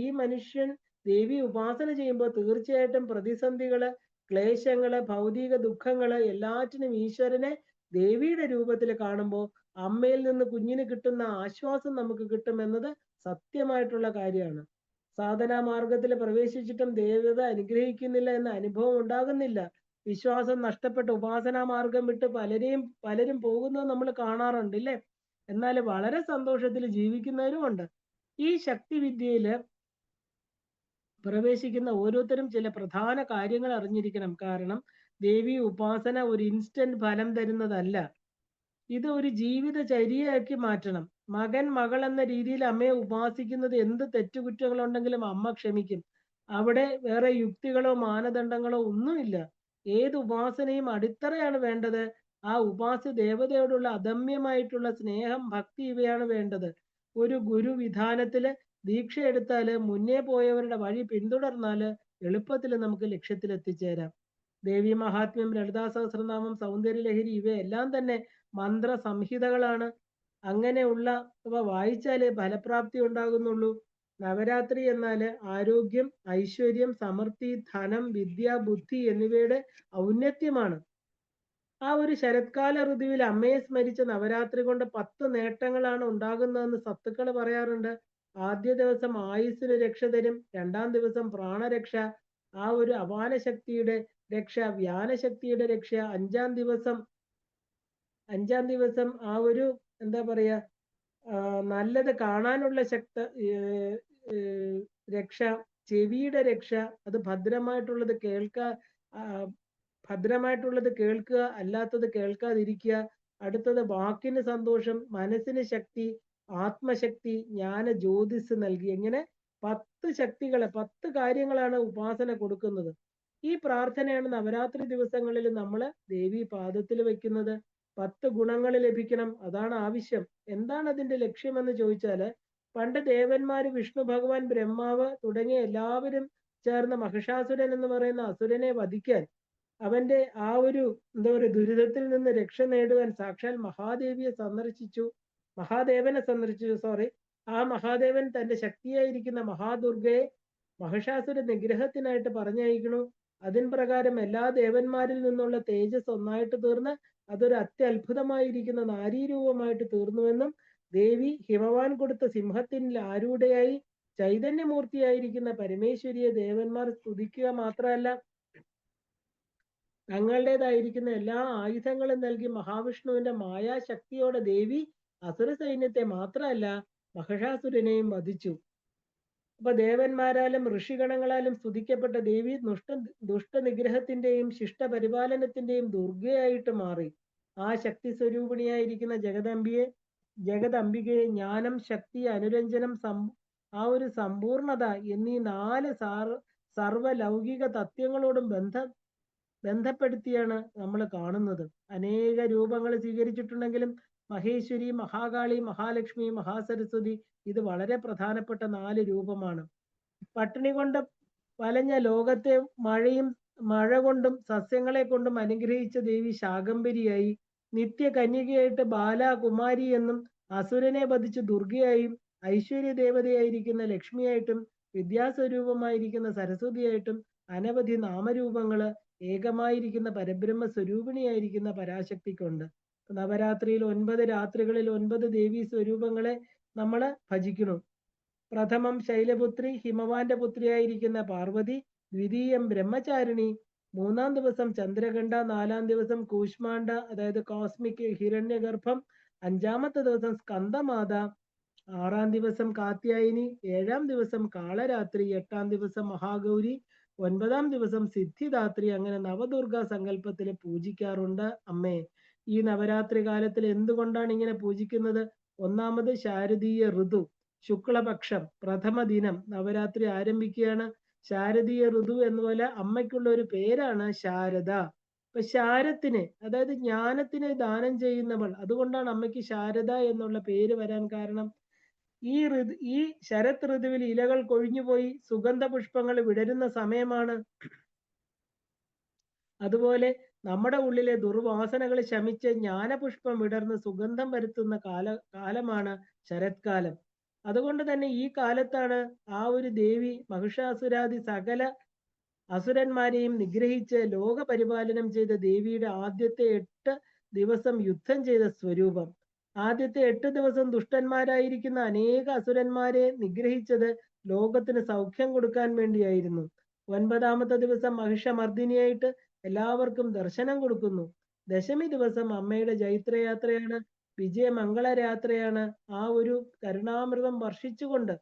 ഈ മനുഷ്യൻ ദേവി ഉപാസന ചെയ്യുമ്പോൾ തീർച്ചയായിട്ടും പ്രതിസന്ധികള്, ക്ലേശങ്ങള്, ഭൗതിക ദുഃഖങ്ങള് എല്ലാറ്റിനും ഈശ്വരനെ ദേവിയുടെ രൂപത്തിൽ കാണുമ്പോൾ അമ്മയിൽ നിന്ന് കുഞ്ഞിന് കിട്ടുന്ന ആശ്വാസം നമുക്ക് കിട്ടുമെന്നത് സത്യമായിട്ടുള്ള കാര്യമാണ്. സാധനാ മാർഗത്തിൽ പ്രവേശിച്ചിട്ടും ദേവത അനുഗ്രഹിക്കുന്നില്ല എന്ന അനുഭവം ഉണ്ടാകുന്നില്ല. വിശ്വാസം നഷ്ടപ്പെട്ട് ഉപാസനാ മാർഗം വിട്ട് പലരും പോകുന്നത് നമ്മൾ കാണാറുണ്ട് ഇല്ലേ? എന്നാൽ വളരെ സന്തോഷത്തിൽ ജീവിക്കുന്നവരും ഉണ്ട്. ഈ ശക്തി വിദ്യയില് പ്രവേശിക്കുന്ന ഓരോരുത്തരും ചില പ്രധാന കാര്യങ്ങൾ അറിഞ്ഞിരിക്കണം. കാരണം ദേവി ഉപാസന ഒരു ഇൻസ്റ്റന്റ് ഫലം തരുന്നതല്ല. ഇത് ഒരു ജീവിതചര്യയാക്കി മാറ്റണം. മകൻ, മകൾ എന്ന രീതിയിൽ അമ്മയെ ഉപാസിക്കുന്നത് എന്ത് തെറ്റുകുറ്റങ്ങളുണ്ടെങ്കിലും അമ്മ ക്ഷമിക്കും. അവിടെ വേറെ യുക്തികളോ മാനദണ്ഡങ്ങളോ ഒന്നുമില്ല. ഏത് ഉപാസനയും അടിത്തറയാണ് വേണ്ടത്. ആ ഉപാസ്യ ദേവതയോടുള്ള അദമ്യമായിട്ടുള്ള സ്നേഹം, ഭക്തി ഇവയാണ് വേണ്ടത്. ഒരു ഗുരു വിധാനത്തില് ദീക്ഷ എടുത്താല് മുന്നേ പോയവരുടെ വഴി പിന്തുടർന്നാല് എളുപ്പത്തിൽ നമുക്ക് ലക്ഷ്യത്തിൽ എത്തിച്ചേരാം. ദേവി മഹാത്മ്യം, ലളിതാ സഹസ്രനാമം, സൗന്ദര്യലഹരി ഇവയെല്ലാം തന്നെ മന്ത്ര സംഹിതകളാണ്. അങ്ങനെയുള്ള ഇവ വായിച്ചാലേ ഫലപ്രാപ്തി ഉണ്ടാകുന്നുള്ളൂ. നവരാത്രി എന്നാൽ ആരോഗ്യം, ഐശ്വര്യം, സമൃദ്ധി, ധനം, വിദ്യ, ബുദ്ധി എന്നിവയുടെ ഔന്നത്യമാണ്. ആ ഒരു ശരത്കാല ഋതുവിൽ അമ്മയെ സ്മരിച്ച നവരാത്രി കൊണ്ട് 10 നേട്ടങ്ങളാണ് ഉണ്ടാകുന്നതെന്ന് സത്തുക്കൾ പറയാറുണ്ട്. ആദ്യ ദിവസം ആയുസ്സിന് രക്ഷ തരും, രണ്ടാം ദിവസം പ്രാണരക്ഷ, ആ ഒരു അപാന ശക്തിയുടെ രക്ഷ, വ്യാനശക്തിയുടെ രക്ഷ, അഞ്ചാം ദിവസം ആ ഒരു എന്താ പറയാ നല്ലത് കാണാനുള്ള രക്ഷ, ചെവിയുടെ രക്ഷ, അത് ഭദ്രമായിട്ടുള്ളത് കേൾക്കുക, അല്ലാത്തത് കേൾക്കാതിരിക്കുക. അടുത്തത് വാക്കിന് സന്തോഷം, മനസ്സിന് ശക്തി, ആത്മശക്തി, ജ്ഞാന ജ്യോതിസ് നൽകി. എങ്ങനെ 10 കാര്യങ്ങളാണ് ഉപാസന കൊടുക്കുന്നത്. ഈ പ്രാർത്ഥനയാണ് നവരാത്രി ദിവസങ്ങളിൽ നമ്മൾ ദേവി പാദത്തിൽ വെക്കുന്നത്. 10 ഗുണങ്ങൾ ലഭിക്കണം, അതാണ് ആവശ്യം. എന്താണ് അതിന്റെ ലക്ഷ്യമെന്ന് ചോദിച്ചാല്, പണ്ട് ദേവന്മാര്, വിഷ്ണു ഭഗവാൻ, ബ്രഹ്മാവ് തുടങ്ങിയ എല്ലാവരും ചേർന്ന് മഹിഷാസുരൻ എന്ന് പറയുന്ന അസുരനെ വധിക്കാൻ, അവന്റെ ആ ഒരു എന്താ പറയുക ദുരിതത്തിൽ നിന്ന് രക്ഷ നേടുവാൻ സാക്ഷാൽ മഹാദേവനെ സന്ദർശിച്ചു. ആ മഹാദേവൻ തന്റെ ശക്തിയായിരിക്കുന്ന മഹാദുർഗയെ മഹിഷാസുര നിഗ്രഹത്തിനായിട്ട് പറഞ്ഞയക്കണു. അതിൻ പ്രകാരം എല്ലാ ദേവന്മാരിൽ നിന്നുള്ള തേജസ് ഒന്നായിട്ട് തീർന്ന് അതൊരു അത്യത്ഭുതമായിരിക്കുന്ന നാരീരൂപമായിട്ട് തീർന്നുവെന്നും, ദേവി ഹിമവാൻ കൊടുത്ത സിംഹത്തിൽ ആരൂഢയായി ചൈതന്യമൂർത്തിയായിരിക്കുന്ന പരമേശ്വരിയെ ദേവന്മാർ സ്തുതിക്കുക മാത്രമല്ല, തങ്ങളുടേതായിരിക്കുന്ന എല്ലാ ആയുധങ്ങളും നൽകി മഹാവിഷ്ണുവിന്റെ മായാശക്തിയോടെ ദേവി അസുര സൈന്യത്തെ മാത്രമല്ല മഹിഷാസുരനെയും വധിച്ചു. അപ്പൊ ദേവന്മാരാലും ഋഷിഗണങ്ങളാലും സ്തുതിക്കപ്പെട്ട ദേവി ദുഷ്ടനിഗ്രഹത്തിന്റെയും ശിഷ്ടപരിപാലനത്തിന്റെയും ദുർഗയായിട്ട് മാറി. ആ ശക്തി സ്വരൂപിണിയായിരിക്കുന്ന ജഗദംബികയെ ജ്ഞാനം, ശക്തി, അനുരഞ്ജനം, ആ ഒരു സമ്പൂർണത എന്നീ 4 സർവലൗകിക തത്വങ്ങളോടും ബന്ധപ്പെടുത്തിയാണ് നമ്മൾ കാണുന്നത്. അനേക രൂപങ്ങൾ സ്വീകരിച്ചിട്ടുണ്ടെങ്കിലും മഹേശ്വരി, മഹാകാളി, മഹാലക്ഷ്മി, മഹാസരസ്വതി ഇത് വളരെ പ്രധാനപ്പെട്ട 4 രൂപമാണ്. പട്ടിണി കൊണ്ട് വലഞ്ഞ ലോകത്തെ മഴ കൊണ്ടും സസ്യങ്ങളെ കൊണ്ടും അനുഗ്രഹിച്ച ദേവി ശാകംബരിയായി, നിത്യ കന്യകയായിട്ട് ബാലകുമാരി എന്നും, അസുരനെ വധിച്ച് ദുർഗയായും, ഐശ്വര്യ ദേവതയായിരിക്കുന്ന ലക്ഷ്മിയായിട്ടും, വിദ്യാസ്വരൂപമായിരിക്കുന്ന സരസ്വതിയായിട്ടും അനവധി നാമരൂപങ്ങള് ഏകമായിരിക്കുന്ന പരബ്രഹ്മ സ്വരൂപിണിയായിരിക്കുന്ന പരാശക്തിക്കുണ്ട്. നവരാത്രിയിൽ 9 രാത്രികളിൽ 9 ദേവീ സ്വരൂപങ്ങളെ നമ്മൾ ഭജിക്കുന്നു. പ്രഥമം ശൈലപുത്രി, ഹിമവാന്റെ പുത്രിയായിരിക്കുന്ന പാർവതി, ദ്വിതീയം ബ്രഹ്മചാരിണി, 3-ാം ദിവസം ചന്ദ്രഘണ്ഠ, 4-ാം ദിവസം കൂഷ്മാണ്ഡ അതായത് കോസ്മിക് ഹിരണ്യഗർഭം, 5-ാമത്തെ ദിവസം സ്കന്ദമാത, 6-ാം ദിവസം കാത്യായനി, 7-ാം ദിവസം കാളരാത്രി, 8-ാം ദിവസം മഹാഗൗരി, 9-ാം ദിവസം സിദ്ധിദാത്രി. അങ്ങനെ നവദുർഗ സങ്കല്പത്തിൽ പൂജിക്കാറുണ്ട് അമ്മേ. ഈ നവരാത്രി കാലത്തിൽ എന്തുകൊണ്ടാണ് ഇങ്ങനെ പൂജിക്കുന്നത്? ഒന്നാമത് ശാരദീയ ഋതു, ശുക്ലപക്ഷം, പ്രഥമ ദിനം നവരാത്രി ആരംഭിക്കുകയാണ്. ശാരദീയ ഋതു എന്നുപോലെ അമ്മയ്ക്കുള്ള ഒരു പേരാണ് ശാരദ. അപ്പൊ ശാരത്തിന് അതായത് ജ്ഞാനത്തിന് ദാനം ചെയ്യുന്നവൾ, അതുകൊണ്ടാണ് അമ്മയ്ക്ക് ശാരദ എന്നുള്ള പേര് വരാൻ കാരണം. ഈ ശരത് ഋതുവിൽ ഇലകൾ കൊഴിഞ്ഞുപോയി സുഗന്ധ പുഷ്പങ്ങൾ വിടരുന്ന സമയമാണ്. അതുപോലെ നമ്മുടെ ഉള്ളിലെ ദുർവാസനകൾ ശമിച്ച് ജ്ഞാനപുഷ്പം വിടർന്ന് സുഗന്ധം വരുത്തുന്ന കാലമാണ് ശരത്കാലം. അതുകൊണ്ട് തന്നെ ഈ കാലത്താണ് ആ ഒരു ദേവി മഹിഷാസുരാദി സകല അസുരന്മാരെയും നിഗ്രഹിച്ച് ലോക പരിപാലനം ചെയ്ത ദേവിയുടെ ആദ്യത്തെ 8 ദിവസം യുദ്ധം ചെയ്ത സ്വരൂപം. ആദ്യത്തെ 8 ദിവസം ദുഷ്ടന്മാരായിരിക്കുന്ന അനേക അസുരന്മാരെ നിഗ്രഹിച്ചത് ലോകത്തിന് സൗഖ്യം കൊടുക്കാൻ വേണ്ടിയായിരുന്നു. 9-ാമത്തെ ദിവസം മഹിഷമർദ്ദിനിയായിട്ട് എല്ലാവർക്കും ദർശനം കൊടുക്കുന്നു. ദശമി ദിവസം അമ്മയുടെ ജൈത്രയാത്രയാണ്, വിജയമംഗളയാത്രയാണ്. ആ ഒരു കരുണാമൃതം വർഷിച്ചുകൊണ്ട്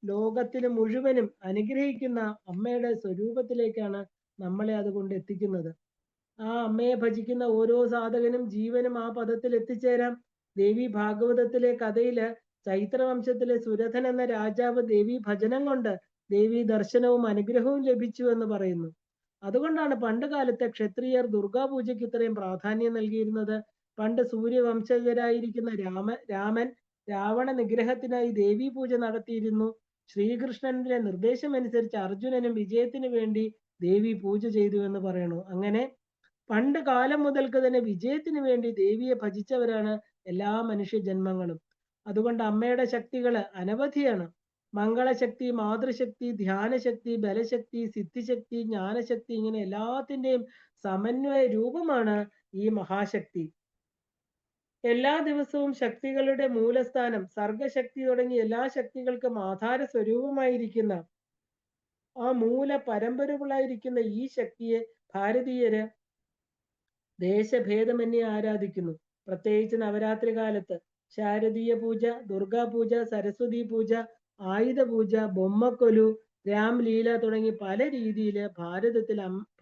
ലോകത്തിന് മുഴുവനും അനുഗ്രഹിക്കുന്ന അമ്മയുടെ സ്വരൂപത്തിലേക്കാണ് നമ്മളെ അതുകൊണ്ട് എത്തിക്കുന്നത്. ആ അമ്മയെ ഭജിക്കുന്ന ഓരോ സാധകനും ജീവനും ആ പദത്തിൽ എത്തിച്ചേരാം. ദേവി ഭാഗവതത്തിലെ കഥയില് ചൈത്രവംശത്തിലെ സുരഥൻ എന്ന രാജാവ് ദേവി ഭജനം കൊണ്ട് ദേവി ദർശനവും അനുഗ്രഹവും ലഭിച്ചു എന്ന് പറയുന്നു. അതുകൊണ്ടാണ് പണ്ട് കാലത്തെ ക്ഷത്രിയർ ദുർഗാപൂജയ്ക്ക് ഇത്രയും പ്രാധാന്യം നൽകിയിരുന്നത്. പണ്ട് സൂര്യവംശജരായിരിക്കുന്ന രാമൻ രാവണ നിഗ്രഹത്തിനായി ദേവി പൂജ നടത്തിയിരുന്നു. ശ്രീകൃഷ്ണന്റെ നിർദ്ദേശമനുസരിച്ച് അർജുനനും വിജയത്തിന് വേണ്ടി ദേവി പൂജ ചെയ്തു എന്ന് പറയണു. അങ്ങനെ പണ്ട് കാലം മുതൽക്ക് തന്നെ വിജയത്തിന് വേണ്ടി ദേവിയെ ഭജിച്ചവരാണ് എല്ലാ മനുഷ്യ ജന്മങ്ങളും. അതുകൊണ്ട് അമ്മയുടെ ശക്തികള് അനവധിയാണ്. മംഗളശക്തി, മാതൃശക്തി, ധ്യാനശക്തി, ബലശക്തി, സിദ്ധിശക്തി, ജ്ഞാനശക്തി, ഇങ്ങനെ എല്ലാത്തിന്റെയും സമന്വയ രൂപമാണ് ഈ മഹാശക്തി. എല്ലാ ദിവസവും ശക്തികളുടെ മൂലസ്ഥാനം, സർഗശക്തി തുടങ്ങി എല്ലാ ശക്തികൾക്കും ആധാര സ്വരൂപമായിരിക്കുന്ന ആ മൂല പരമ്പരകളായിരിക്കുന്ന ഈ ശക്തിയെ ഭാരതീയര് ദേശഭേദമന്യേ ആരാധിക്കുന്നു. പ്രത്യേകിച്ച് നവരാത്രി കാലത്ത് ശാരദീയ പൂജ, ദുർഗാ പൂജ, സരസ്വതി പൂജ, ആയുധ പൂജ, ബൊമ്മക്കൊലു, രാംലീല തുടങ്ങി പല രീതിയില്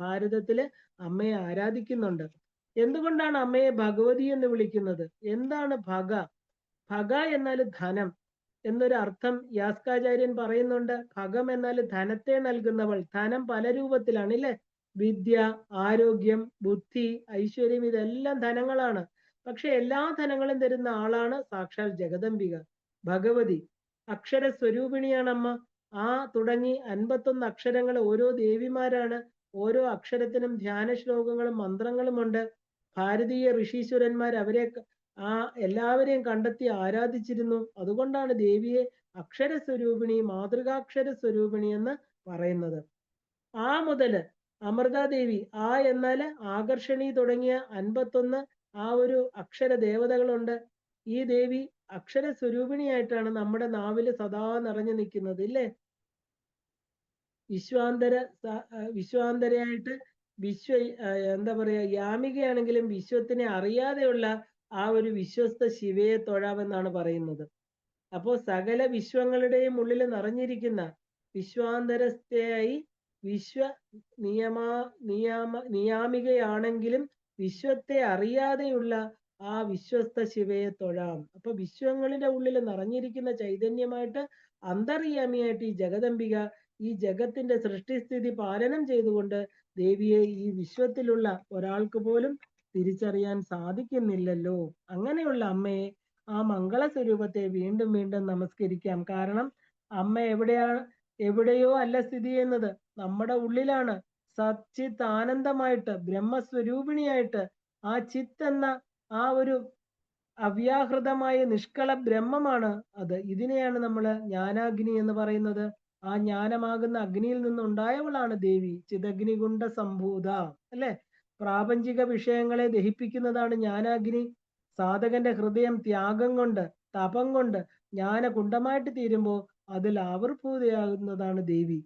ഭാരതത്തില് അമ്മയെ ആരാധിക്കുന്നുണ്ട്. എന്തുകൊണ്ടാണ് അമ്മയെ ഭഗവതി എന്ന് വിളിക്കുന്നത്? എന്താണ് ഭഗ? ഭഗ എന്നാൽ ധനം എന്നൊരു അർത്ഥം യാസ്കാചാര്യൻ പറയുന്നുണ്ട്. ഭഗം എന്നാൽ ധനത്തെ നൽകുന്നവൾ. ധനം പല രൂപത്തിലാണ് ഇല്ലേ? വിദ്യ, ആരോഗ്യം, ബുദ്ധി, ഐശ്വര്യം, ഇതെല്ലാം ധനങ്ങളാണ്. പക്ഷെ എല്ലാ ധനങ്ങളും തരുന്ന ആളാണ് സാക്ഷാൽ ജഗദംബിക ഭഗവതി. അക്ഷര സ്വരൂപിണിയാണ് അമ്മ. ആ തുടങ്ങി 51 അക്ഷരങ്ങൾ ഓരോ ദേവിമാരാണ്. ഓരോ അക്ഷരത്തിനും ധ്യാന ശ്ലോകങ്ങളും മന്ത്രങ്ങളുമുണ്ട്. ഭാരതീയ ഋഷീശ്വരന്മാർ അവരെ എല്ലാവരെയും കണ്ടെത്തി ആരാധിച്ചിരുന്നു. അതുകൊണ്ടാണ് ദേവിയെ അക്ഷര സ്വരൂപിണി, മാതൃകാക്ഷര സ്വരൂപിണി എന്ന് പറയുന്നത്. ആ മുതല് അമൃതാദേവി, ആ എന്നാൽ ആകർഷണി തുടങ്ങിയ 51 ആ ഒരു അക്ഷര ദേവതകളുണ്ട്. ഈ ദേവി അക്ഷര സ്വരൂപിണിയായിട്ടാണ് നമ്മുടെ നാവില് സദാ നിറഞ്ഞു നിൽക്കുന്നത് ഇല്ലേ? വിശ്വാന്തരയായിട്ട് എന്താ പറയാ, യാമികയാണെങ്കിലും വിശ്വത്തിനെ അറിയാതെയുള്ള ആ ഒരു വിശ്വസ്ത ശിവയെ തൊഴാമെന്നാണ് പറയുന്നത്. അപ്പോ സകല വിശ്വങ്ങളുടെയും ഉള്ളിൽ നിറഞ്ഞിരിക്കുന്ന വിശ്വാന്തരസ്ഥയായി നിയാമികയാണെങ്കിലും വിശ്വത്തെ അറിയാതെയുള്ള ആ വിശ്വസ്ത ശിവയെ തൊഴാം. അപ്പൊ വിശ്വങ്ങളുടെ ഉള്ളിൽ നിറഞ്ഞിരിക്കുന്ന ചൈതന്യമായിട്ട് അന്തർയാമിയായിട്ട് ഈ ജഗദംബിക ഈ ജഗത്തിന്റെ സൃഷ്ടിസ്ഥിതി പാലനം ചെയ്തുകൊണ്ട് ദേവിയെ ഈ വിശ്വത്തിലുള്ള ഒരാൾക്ക് പോലും തിരിച്ചറിയാൻ സാധിക്കുന്നില്ലല്ലോ. അങ്ങനെയുള്ള അമ്മയെ, ആ മംഗള സ്വരൂപത്തെ വീണ്ടും വീണ്ടും നമസ്കരിക്കാം. കാരണം അമ്മ എവിടെയോ അല്ല സ്ഥിതി ചെയ്യുന്നത്, നമ്മുടെ ഉള്ളിലാണ്. സച്ചിത് ആനന്ദമായിട്ട് ബ്രഹ്മസ്വരൂപിണിയായിട്ട് ആ ചിത്ത് എന്ന ആ ഒരു അവ്യാഹൃതമായ നിഷ്കള ബ്രഹ്മമാണ് അത്. ഇതിനെയാണ് നമ്മൾ ജ്ഞാനാഗ്നി എന്ന് പറയുന്നത്. ആ ജ്ഞാനമാകുന്ന അഗ്നിയിൽ നിന്നുണ്ടായവളാണ് ദേവി. ചിതഗ്നികുണ്ട സംഭൂത അല്ലെ? പ്രാപഞ്ചിക വിഷയങ്ങളെ ദഹിപ്പിക്കുന്നതാണ് ജ്ഞാനാഗ്നി. സാധകന്റെ ഹൃദയം ത്യാഗം കൊണ്ട്, തപം കൊണ്ട് ജ്ഞാനകുണ്ടമായിട്ട് തീരുമ്പോൾ അതിൽ ആവിർഭൂതയാകുന്നതാണ് ദേവി.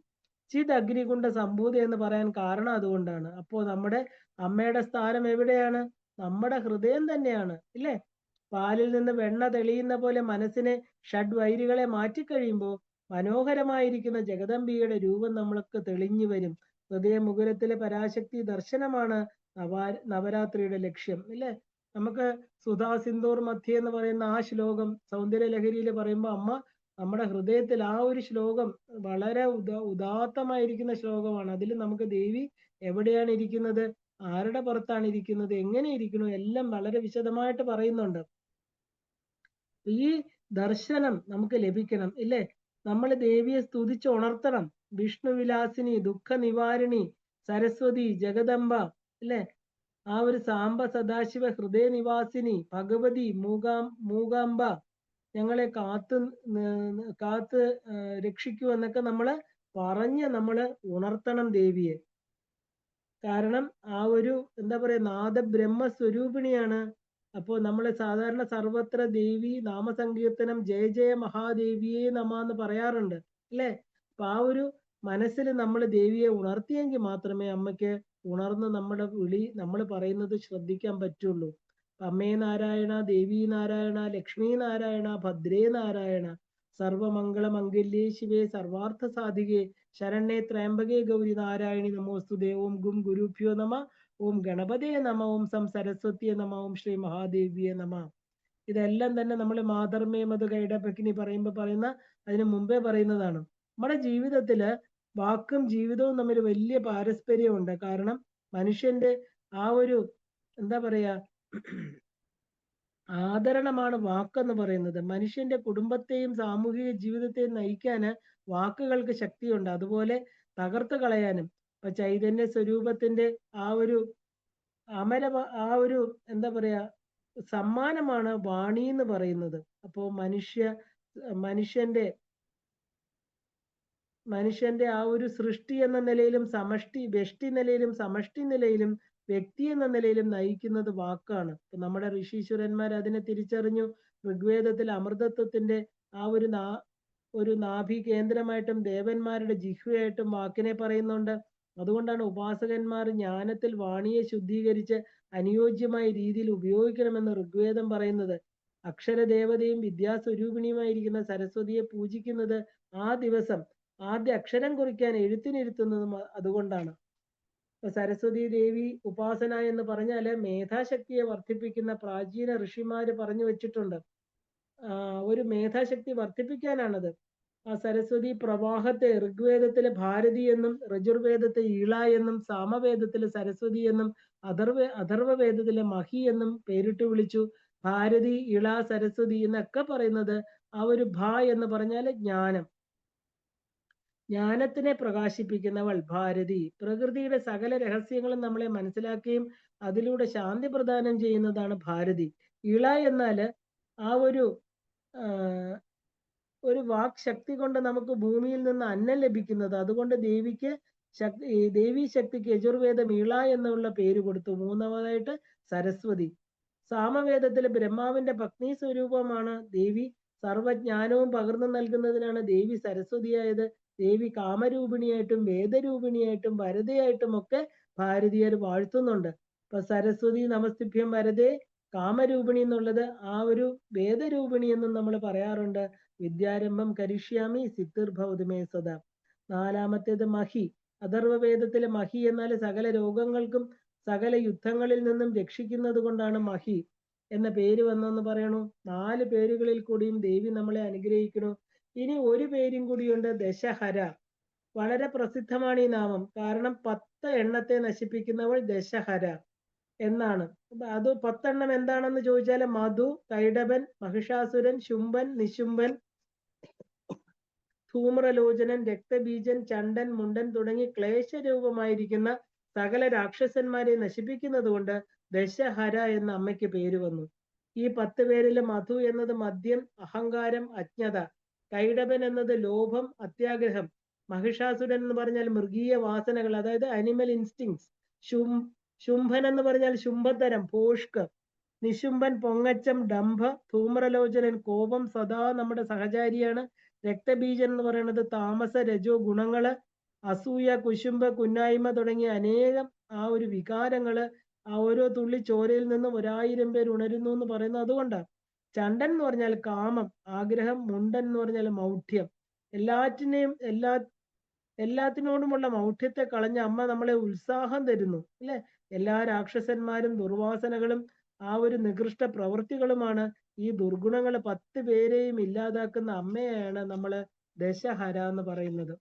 ചിത് അഗ്നികുണ്ട സംഭൂത എന്ന് പറയാൻ കാരണം അതുകൊണ്ടാണ്. അപ്പോ നമ്മുടെ അമ്മയുടെ സ്ഥാനം എവിടെയാണ്? നമ്മുടെ ഹൃദയം തന്നെയാണ് ഇല്ലേ? പാലിൽ നിന്ന് വെണ്ണ തെളിയുന്ന പോലെ മനസ്സിനെ ഷഡ്വൈരികളെ മാറ്റിക്കഴിയുമ്പോൾ മനോഹരമായിരിക്കുന്ന ജഗദംബിയുടെ രൂപം നമ്മൾക്ക് തെളിഞ്ഞു വരും. ഹൃദയമുകുരത്തിലെ പരാശക്തി ദർശനമാണ് നവരാത്രിയുടെ ലക്ഷ്യം ഇല്ലേ? നമുക്ക് സുധാ സിന്ദൂർ മധ്യ എന്ന് പറയുന്ന ആ ശ്ലോകം സൗന്ദര്യ ലഹരിയിൽ പറയുമ്പോൾ അമ്മ നമ്മുടെ ഹൃദയത്തിൽ ആ ഒരു ശ്ലോകം വളരെ ഉദാത്തമായിരിക്കുന്ന ശ്ലോകമാണ്. അതിൽ നമുക്ക് ദേവി എവിടെയാണ് ഇരിക്കുന്നത്, ആരുടെ പുറത്താണ് ഇരിക്കുന്നത്, എങ്ങനെ ഇരിക്കുന്നു, എല്ലാം വളരെ വിശദമായിട്ട് പറയുന്നുണ്ട്. ഈ ദർശനം നമുക്ക് ലഭിക്കണം ഇല്ലേ? നമ്മൾ ദേവിയെ സ്തുതിച്ച് ഉണർത്തണം. വിഷ്ണുവിലാസിനി, ദുഃഖ നിവാരിണി, സരസ്വതി, ജഗദംബ അല്ലെ? ആ ഒരു സാംബ സദാശിവ ഹൃദയ നിവാസിനി, ഭഗവതി, മൂകാംബ ഞങ്ങളെ കാത്ത് രക്ഷിക്കൂ എന്നൊക്കെ നമ്മള് നമ്മള് ഉണർത്തണം ദേവിയെ. കാരണം ആ ഒരു എന്താ പറയാ, നാദബ്രഹ്മ സ്വരൂപിണിയാണ്. അപ്പോൾ നമ്മൾ സാധാരണ സർവത്ര ദേവി നാമസങ്കീർത്തനം ജയ ജയ മഹാദേവിയെ നമ എന്ന് പറയാറുണ്ട് അല്ലേ? അപ്പൊ ആ ഒരു മനസ്സിൽ നമ്മൾ ദേവിയെ ഉണർത്തിയെങ്കിൽ മാത്രമേ അമ്മയ്ക്ക് ഉണർന്ന് നമ്മുടെ വിളി നമ്മൾ പറയുന്നത് ശ്രദ്ധിക്കാൻ പറ്റുള്ളൂ. അമ്മേ നാരായണ, ദേവി നാരായണ, ലക്ഷ്മി നാരായണ, ഭദ്രേ നാരായണ, സർവമംഗള മംഗല്യേ ശിവേ സർവാർത്ഥ സാധികേ ശരണ്യേ ത്രയംബകേ ഗൗരി നാരായണി നമോസ്തുതേ. ഓം ഗും ഗുരുഭ്യോ നമ, ഓം ഗണപതേ നമ, ഓം സം സരസ്വതിയെ നമ, ഓം ശ്രീ മഹാദേവിയെ നമ. ഇതെല്ലാം തന്നെ നമ്മൾ മാതർമേ മധു കൈഡഭഗ്നി പറയുന്ന അതിന് മുമ്പേ പറയുന്നതാണ്. നമ്മുടെ ജീവിതത്തില് വാക്കും ജീവിതവും തമ്മിൽ വലിയ പാരസ്പര്യമുണ്ട്. കാരണം മനുഷ്യന്റെ ആ ഒരു എന്താ പറയാ ആദരണമാണ് വാക്കെന്ന് പറയുന്നത്. മനുഷ്യന്റെ കുടുംബത്തെയും സാമൂഹിക ജീവിതത്തെയും നയിക്കാന് വാക്കുകൾക്ക് ശക്തിയുണ്ട്. അതുപോലെ തകർത്ത് കളയാനും. ഇപ്പൊ ചൈതന്യ സ്വരൂപത്തിന്റെ ആ ഒരു ആ ഒരു എന്താ പറയാ സമ്മാനമാണ് വാണി എന്ന് പറയുന്നത്. അപ്പോ മനുഷ്യന്റെ മനുഷ്യന്റെ ആ ഒരു സൃഷ്ടി എന്ന നിലയിലും വ്യഷ്ടി നിലയിലും സമഷ്ടി നിലയിലും വ്യക്തി എന്ന നിലയിലും നയിക്കുന്നത് വാക്കാണ്. നമ്മുടെ ഋഷീശ്വരന്മാർ അതിനെ തിരിച്ചറിഞ്ഞു. ഋഗ്വേദത്തിൽ അമൃതത്വത്തിന്റെ ആ ഒരു നാഭി കേന്ദ്രമായിട്ടും ദേവന്മാരുടെ ജിഹ്വയായിട്ടും വാക്കിനെ പറയുന്നുണ്ട്. അതുകൊണ്ടാണ് ഉപാസകന്മാർ ജ്ഞാനത്തിൽ വാണിയെ ശുദ്ധീകരിച്ച് അനുയോജ്യമായ രീതിയിൽ ഉപയോഗിക്കണമെന്ന് ഋഗ്വേദം പറയുന്നത്. അക്ഷരദേവതയും വിദ്യാസ്വരൂപിണിയുമായിരിക്കുന്ന സരസ്വതിയെ പൂജിക്കുന്നത് ആ ദിവസം ആദ്യ അക്ഷരം കുറിക്കാൻ എഴുത്തിനിരുത്തുന്നതും അതുകൊണ്ടാണ്. സരസ്വതി ദേവി ഉപാസന എന്ന് പറഞ്ഞാല് മേധാശക്തിയെ വർദ്ധിപ്പിക്കുന്ന പ്രാചീന ഋഷിമാര് പറഞ്ഞു വെച്ചിട്ടുണ്ട്. ഒരു മേധാശക്തി വർദ്ധിപ്പിക്കാനാണത്. ആ സരസ്വതി പ്രവാഹത്തെ ഋഗ്വേദത്തിലെ ഭാരതി എന്നും ഋജുർവേദത്തെ ഈള എന്നും സാമവേദത്തിലെ സരസ്വതി എന്നും അഥർവവേദത്തിലെ മഹി എന്നും പേരിട്ട് വിളിച്ചു. ഭാരതി, ഇള, സരസ്വതി എന്നൊക്കെ പറയുന്നത് ആ ഒരു ഭ എന്ന് പറഞ്ഞാല് ജ്ഞാനം. ജ്ഞാനത്തിനെ പ്രകാശിപ്പിക്കുന്നവൾ ഭാരതി. പ്രകൃതിയുടെ സകല രഹസ്യങ്ങളും നമ്മളെ മനസ്സിലാക്കുകയും അതിലൂടെ ശാന്തി പ്രദാനം ചെയ്യുന്നതാണ് ഭാരതി. ഇള എന്നാല് ആ ഒരു വാക് ശക്തി കൊണ്ട് നമുക്ക് ഭൂമിയിൽ നിന്ന് അന്നം ലഭിക്കുന്നത്. അതുകൊണ്ട് ദേവീ ശക്തിക്ക് യജുർവേദം ഇള എന്നുള്ള പേര് കൊടുത്തു. മൂന്നാമതായിട്ട് സരസ്വതി. സാമവേദത്തിലെ ബ്രഹ്മാവിന്റെ പത്നി സ്വരൂപമാണ് ദേവി. സർവജ്ഞാനവും പകർന്നു നൽകുന്നതിനാണ് ദേവി സരസ്വതിയായത്. ദേവി കാമരൂപിണിയായിട്ടും വേദരൂപിണിയായിട്ടും വരതയായിട്ടും ഒക്കെ ഭാരതീയർ വാഴ്ത്തുന്നുണ്ട്. ഇപ്പൊ സരസ്വതി നമസ്തുഭ്യം വരതേ കാമരൂപിണി എന്നുള്ളത് ആ ഒരു വേദരൂപിണി എന്നും നമ്മൾ പറയാറുണ്ട്. വിദ്യാരംഭം കരിഷ്യാമി സിദ്ധിർഭവതുമേ സദാ. നാലാമത്തേത് മഹി. അഥർവവേദത്തിലെ മഹി എന്നാൽ സകല രോഗങ്ങൾക്കും സകല യുദ്ധങ്ങളിൽ നിന്നും രക്ഷിക്കുന്നത് കൊണ്ടാണ് മഹി എന്ന പേര് വന്നെന്ന് പറയണു. 4 പേരുകളിൽ കൂടിയും ദേവി നമ്മളെ അനുഗ്രഹിക്കണു. ഇനി ഒരു പേരും കൂടിയുണ്ട്, ദശഹര. വളരെ പ്രസിദ്ധമാണ് ഈ നാമം. കാരണം 10 എണ്ണത്തെ നശിപ്പിക്കുന്നവൾ ദശഹര എന്നാണ്. അത് 10 എണ്ണം എന്താണെന്ന് ചോദിച്ചാൽ മധു, കൈടബൻ, മഹിഷാസുരൻ, ശുംഭൻ, നിശുംഭൻ, ധൂമ്രലോചനൻ, രക്തബീജൻ, ചണ്ടൻ, മുണ്ടൻ തുടങ്ങി ക്ലേശരൂപമായിരിക്കുന്ന സകല രാക്ഷസന്മാരെ നശിപ്പിക്കുന്നത് കൊണ്ട് ദശഹര എന്ന അമ്മയ്ക്ക് പേര് വന്നു. ഈ 10 പേരിൽ മധു എന്നത് മദ്യം, അഹങ്കാരം, അജ്ഞത. കൈടബൻ എന്നത് ലോഭം, അത്യാഗ്രഹം. മഹിഷാസുരൻ എന്ന് പറഞ്ഞാൽ മൃഗീയ വാസനകൾ, അതായത് അനിമൽ ഇൻസ്റ്റിങ്സ്. ശുംഭൻ എന്ന് പറഞ്ഞാൽ ശുംഭതരം, ഭോഷ്ക്. നിശുംഭൻ പൊങ്ങച്ചം, ഡംഭ. ധൂമ്രലോചനൻ കോപം, സദാ നമ്മുടെ സഹചാരിയാണ്. രക്തബീജൻ എന്ന് പറയുന്നത് താമസ രജോ ഗുണങ്ങള്. അസൂയ, കുശുംബ, കുന്നായ്മ തുടങ്ങിയ അനേകം ആ ഒരു വികാരങ്ങള് ആ ഓരോ തുള്ളി ചോരയിൽ നിന്നും 1000 പേർ ഉണരുന്നു എന്ന് പറയുന്നത് അതുകൊണ്ടാണ്. ചണ്ടൻ എന്ന് പറഞ്ഞാൽ കാമം, ആഗ്രഹം. മുണ്ടൻ എന്ന് പറഞ്ഞാൽ മൗഢ്യം. എല്ലാത്തിനോടുമുള്ള മൗഢ്യത്തെ കളഞ്ഞ അമ്മ നമ്മളെ ഉത്സാഹം തരുന്നു അല്ലെ. എല്ലാ രാക്ഷസന്മാരും ദുർവാസനകളും ആ ഒരു നികൃഷ്ട പ്രവൃത്തികളുമാണ്. ഈ ദുർഗുണങ്ങൾ 10 പേരെയും ഇല്ലാതാക്കുന്ന അമ്മയാണ് നമ്മള് ദശഹര എന്ന് പറയുന്നത്.